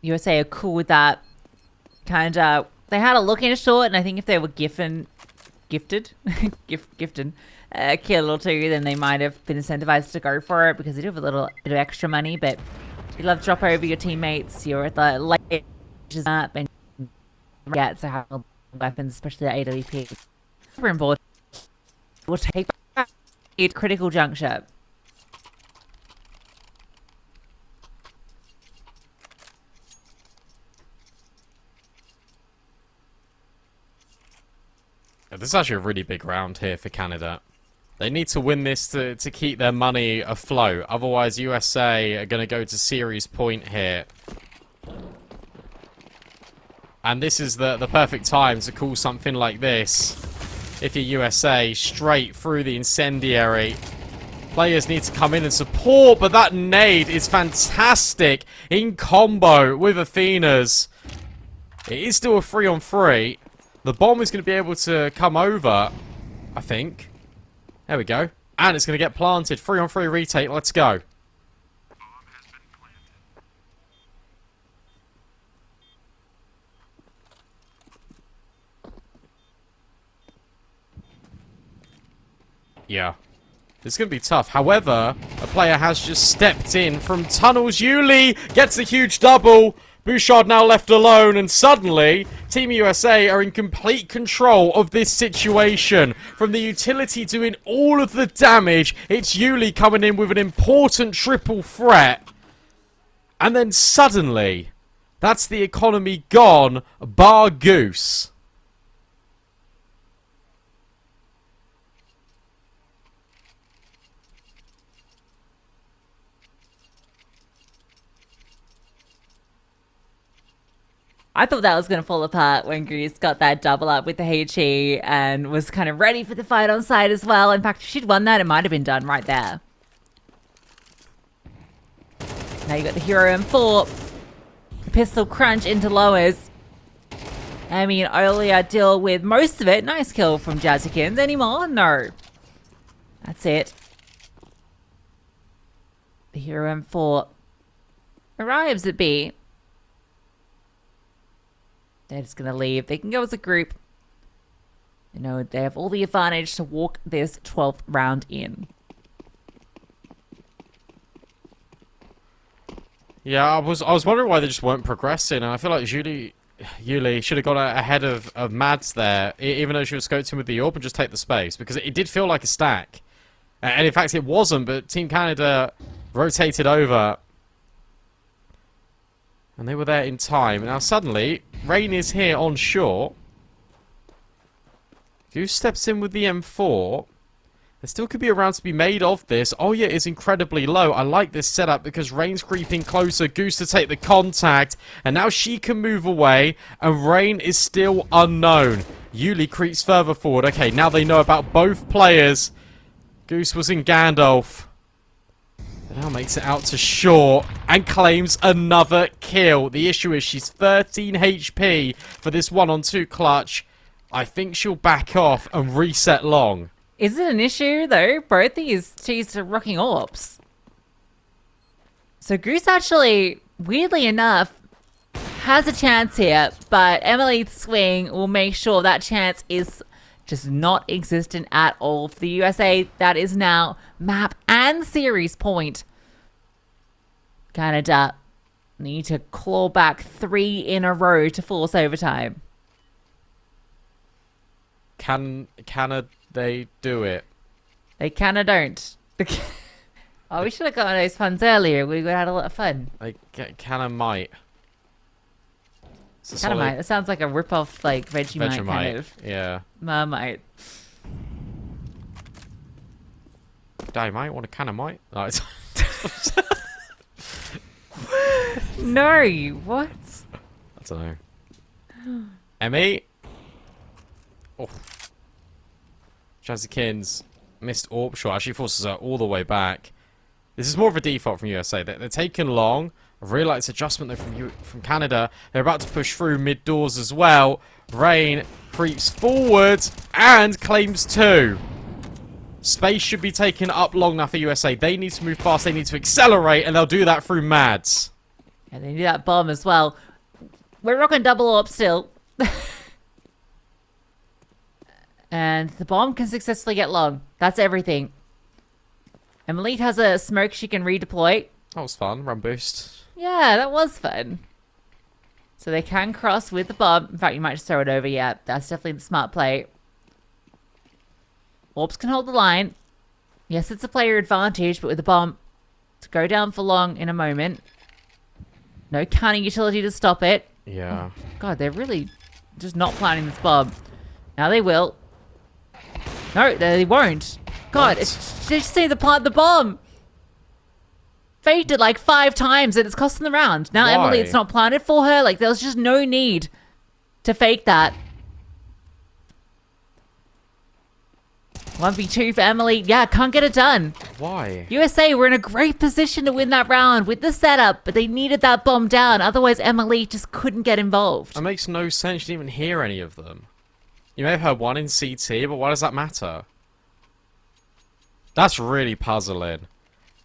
USA are cool with that. Kind of. They had a look in a short, and I think if they were gifted a kill or two, then they might have been incentivized to go for it because they do have a little bit of extra money. But you love to drop over your teammates. You're at the late up and get to have weapons, especially the AWP. Super important. We'll take it critical juncture. This is actually a really big round here for Canada. They need to win this to keep their money afloat. Otherwise, USA are going to go to series point here. And this is the perfect time to call something like this. If you're USA, straight through the incendiary. Players need to come in and support, but that nade is fantastic in combo with Athena's. It is still a 3-on-3. The bomb is going to be able to come over, I think. There we go. And it's going to get planted. 3-on-3 retake. Let's go. Yeah. It's going to be tough. However, a player has just stepped in from tunnels. Yuli gets a huge double. Bouchard now left alone, and suddenly, Team USA are in complete control of this situation. From the utility doing all of the damage, it's Yuli coming in with an important triple threat. And then suddenly, that's the economy gone, bar Goose. I thought that was going to fall apart when Goose got that double up with the HE and was kind of ready for the fight on side as well. In fact, if she'd won that, it might have been done right there. Now you got the Hero M4. The pistol crunch into lowers. Amy and Olia deal with most of it. Nice kill from Jazzykins. Any more? No. That's it. The Hero M4 arrives at B. They're just going to leave. They can go as a group. You know, they have all the advantage to walk this 12th round in. Yeah, I was wondering why they just weren't progressing, and I feel like Yuli should have got ahead of Mads there, even though she was scoped in with the AWP and just take the space, because it did feel like a stack. And in fact, it wasn't, but Team Canada rotated over. And they were there in time. Now, suddenly, Rain is here on shore. Goose steps in with the M4. There still could be a round to be made of this. Oya is incredibly low. I like this setup because Rain's creeping closer. Goose to take the contact. And now she can move away. And Rain is still unknown. Yuli creeps further forward. Okay, now they know about both players. Goose was in Gandalf. And now makes it out to shore. And claims another kill. The issue is she's 13 HP for this 1-on-2 clutch. I think she'll back off and reset long. Is it an issue, though? Both these teams are rocking AWPs. So Goose actually, weirdly enough, has a chance here, but Emily's swing will make sure that chance is just not existent at all. For the USA, that is now map and series point. Canada need to claw back 3 in a row to force overtime. Can they do it? They can or don't. Oh, we should have gotten those funds earlier. We would have had a lot of fun. They can and might. Canamite. That sounds like a rip-off, like, Vegemite kind of. Yeah. Marmite. Dynamite? Want a Canamite? No, it's No, what? I don't know. Emmy? Oh. Jazzykins missed AWP shot. Actually forces her all the way back. This is more of a default from USA. They're taking long. I really like this adjustment though from Canada. They're about to push through mid doors as well. Rain creeps forward and claims 2. Space should be taken up long enough for USA. They need to move fast. They need to accelerate, and they'll do that through Mads. Yeah, they need that bomb as well. We're rocking double AWP still. And the bomb can successfully get long. That's everything. Emily has a smoke she can redeploy. That was fun. Run boost. Yeah, that was fun. So they can cross with the bomb. In fact, you might just throw it over. Yeah, that's definitely the smart play. Orbs can hold the line. Yes, it's a player advantage, but with the bomb to go down for long in a moment. No counter utility to stop it. Yeah. God, they're really just not planning this bomb. Now they will. No, they won't. God, they just need to plant the bomb. Faked it like 5 times and it's costing the round. Now Why? Emily, it's not planted for her. Like, there's just no need to fake that. 1v2 for Emily. Yeah, can't get it done. Why? USA were in a great position to win that round with the setup, but they needed that bomb down. Otherwise, Emily just couldn't get involved. That makes no sense. You didn't even hear any of them. You may have heard one in CT, but why does that matter? That's really puzzling.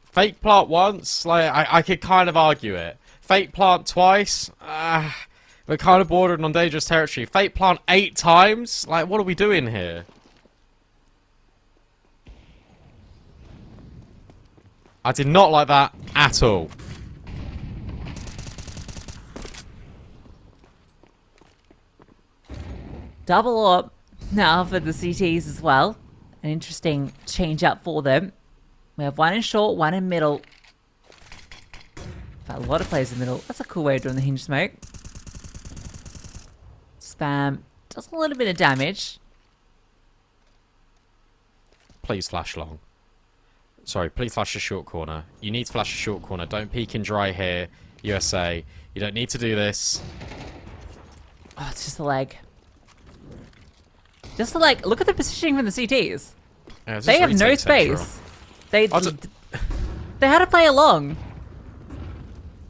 Fake plant once, like, I could kind of argue it. Fake plant twice, we're kind of bordering on dangerous territory. Fake plant 8 times? Like, what are we doing here? I did not like that at all. Double up now for the CTs as well. An interesting change up for them. We have 1 in short, 1 in middle. A lot of players in middle. That's a cool way of doing the hinge smoke. Spam does a little bit of damage. Please flash long. Sorry, please flash a short corner. You need to flash a short corner. Don't peek and dry here, USA. You don't need to do this. Oh, it's just a leg. Just a leg. Look at the positioning from the CTs. Yeah, They have no space. They had to play along.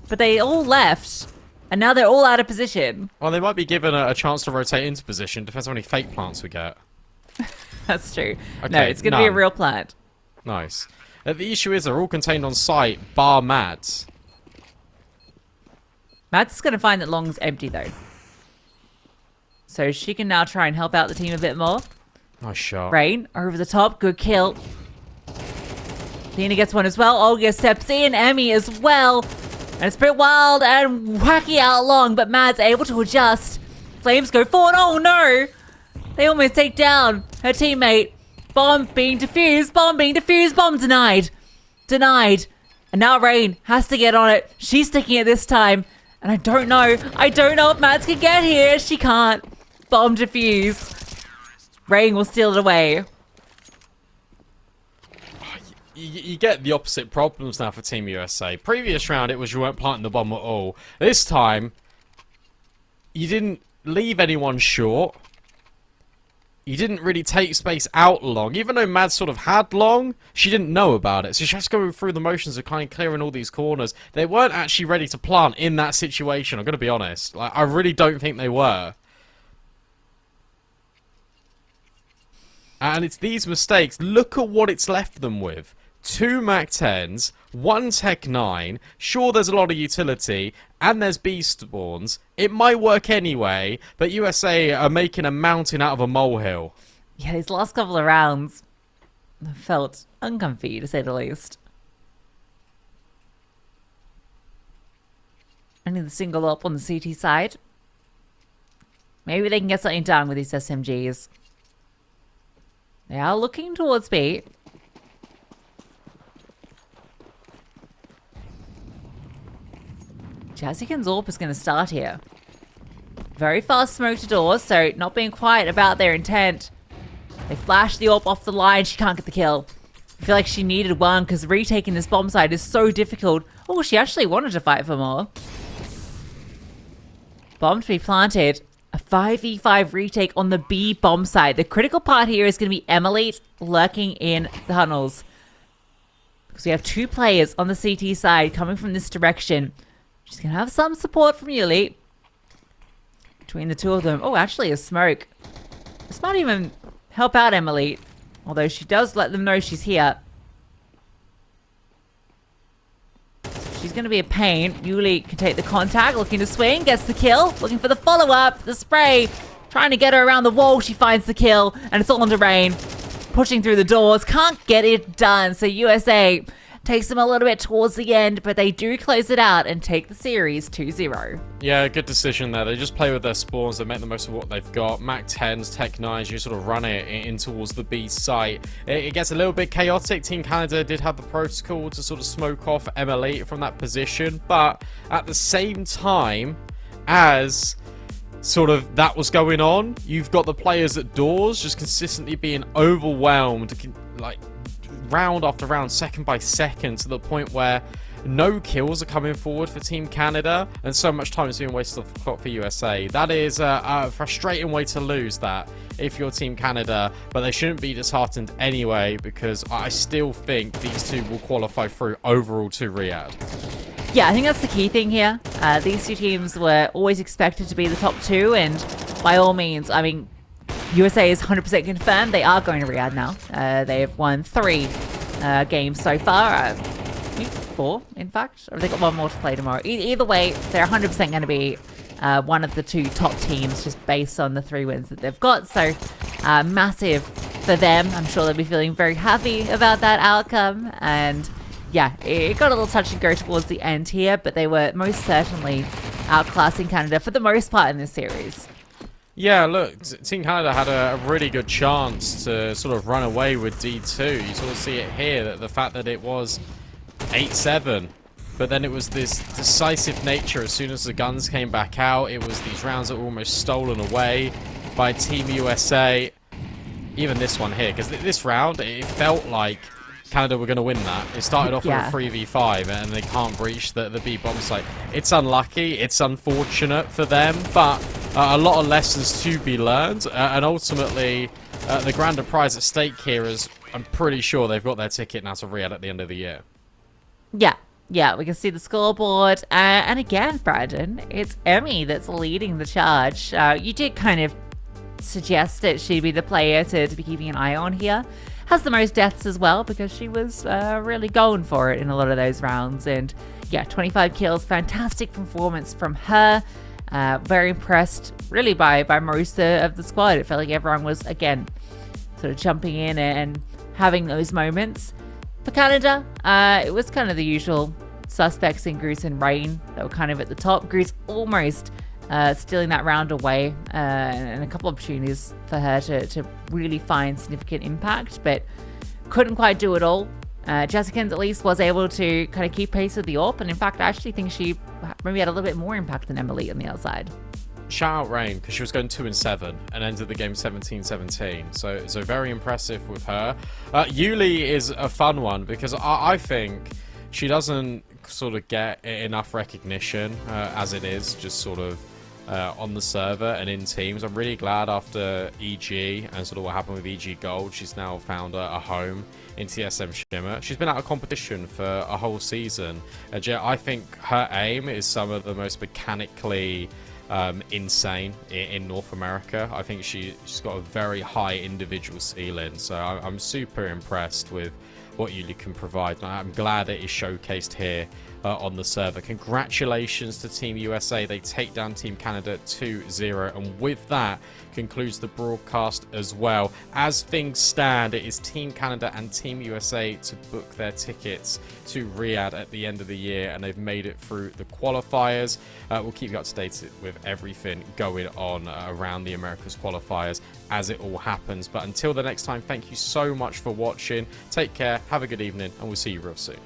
But they all left. And now they're all out of position. Well, they might be given a chance to rotate into position. Depends how many fake plants we get. That's true. Okay, no, it's going to be a real plant. Nice. The issue is they're all contained on site, bar Mads. Mads is going to find that Long's empty, though. So she can now try and help out the team a bit more. Nice shot. Rain, over the top. Good kill. Dina gets one as well. Olga steps in. Emmy as well. And it's a bit wild and wacky out Long, but Mads able to adjust. Flames go forward. Oh, no. They almost take down her teammate. Bomb being defused. Bomb being defused. Bomb denied. Denied. And now Rain has to get on it. She's sticking it this time. And I don't know if Mads can get here. She can't. Bomb defused. Rain will steal it away. You get the opposite problems now for Team USA. Previous round, it was you weren't planting the bomb at all. This time, you didn't leave anyone short. You didn't really take space out Long. Even though Mads sort of had Long, she didn't know about it. So she has to go through the motions of kind of clearing all these corners. They weren't actually ready to plant in that situation, I'm going to be honest. Like, I really don't think they were. And it's these mistakes. Look at what it's left them with. 2 Mac 10s, 1 Tech 9, sure there's a lot of utility, and there's beast spawns. It might work anyway, but USA are making a mountain out of a molehill. Yeah, these last couple of rounds felt uncomfy, to say the least. Only the single up on the CT side. Maybe they can get something done with these SMGs. They are looking towards B. Jazzican's AWP is going to start here. Very fast smoke to doors, so not being quiet about their intent. They flash the AWP off the line. She can't get the kill. I feel like she needed one because retaking this bomb site is so difficult. Oh, she actually wanted to fight for more. Bomb to be planted. A 5v5 retake on the B bomb site. The critical part here is going to be Emily lurking in the tunnels. Because we have 2 players on the CT side coming from this direction. She's going to have some support from Yuli. Between the 2 of them. Oh, actually a smoke. This might even help out Emily. Although she does let them know she's here. She's going to be a pain. Yuli can take the contact. Looking to swing. Gets the kill. Looking for the follow-up. The spray. Trying to get her around the wall. She finds the kill. And it's all on to Rain. Pushing through the doors. Can't get it done. So USA takes them a little bit towards the end, but they do close it out and take the series 2-0. Yeah, good decision there. They just play with their spawns. They make the most of what they've got. Mac 10s, Tech 9s, you sort of run it in towards the B site. It gets a little bit chaotic. Team Canada did have the protocol to sort of smoke off ML8 from that position, but at the same time as sort of that was going on, you've got the players at doors just consistently being overwhelmed, like round after round, second by second, to the point where no kills are coming forward for Team Canada, and so much time is being wasted off the clock for USA. That is a frustrating way to lose that if you're Team Canada, but they shouldn't be disheartened anyway, because I still think these 2 will qualify through overall to Riyadh. Yeah, I think that's the key thing here. These 2 teams were always expected to be the top 2, and by all means, I mean, USA is 100% confirmed. They are going to Riyadh now. They have won 3 games so far. 4, in fact. Or they got 1 more to play tomorrow. Either way, they're 100% going to be one of the 2 top teams just based on the 3 wins that they've got. So massive for them. I'm sure they'll be feeling very happy about that outcome. And yeah, it got a little touch and go towards the end here, but they were most certainly outclassing Canada for the most part in this series. Yeah, look, Team Canada had a really good chance to sort of run away with D2. You sort of see it here, that the fact that it was 8-7, but then it was this decisive nature as soon as the guns came back out. It was these rounds that were almost stolen away by Team USA. Even this one here, because this round, it felt like Canada were going to win that. It started off with a 3v5 and they can't breach the B bomb site. It's unlucky, it's unfortunate for them, but a lot of lessons to be learned, and ultimately the grander prize at stake here is, I'm pretty sure they've got their ticket now to Riyadh at the end of the year. Yeah, Yeah, we can see the scoreboard. And again, Brandon, it's Emmy that's leading the charge. You did kind of suggest that she'd be the player to be keeping an eye on here. Has the most deaths as well because she was really going for it in a lot of those rounds. And yeah, 25 kills, fantastic performance from her. Very impressed really by most of the squad. It felt like everyone was, again, sort of jumping in and having those moments. For Canada, it was kind of the usual suspects in Goose and Rain that were kind of at the top. Goose almost stealing that round away, and a couple of opportunities for her to really find significant impact, but couldn't quite do it all. Jessicans at least was able to kind of keep pace with the AWP, and in fact, I actually think she maybe had a little bit more impact than Emily on the outside. Shout out Rain, because she was going 2-7 and ended the game 17-17. So very impressive with her. Yuli is a fun one because I think she doesn't sort of get enough recognition as it is, just sort of on the server and in teams. I'm really glad after EG and sort of what happened with EG Gold, she's now found a home in TSM Shimmer. She's been out of competition for a whole season. I think her aim is some of the most mechanically insane in North America. I think she's got a very high individual ceiling, so I'm super impressed with what Yuli can provide. I'm glad it is showcased here on the server. Congratulations to Team USA. They take down Team Canada 2-0, and with that concludes the broadcast as well. As things stand, it is Team Canada and Team USA to book their tickets to Riyadh at the end of the year, and they've made it through the qualifiers. We'll keep you up to date with everything going on around the Americas qualifiers as it all happens. But until the next time, thank you so much for watching. Take care, have a good evening, and we'll see you real soon.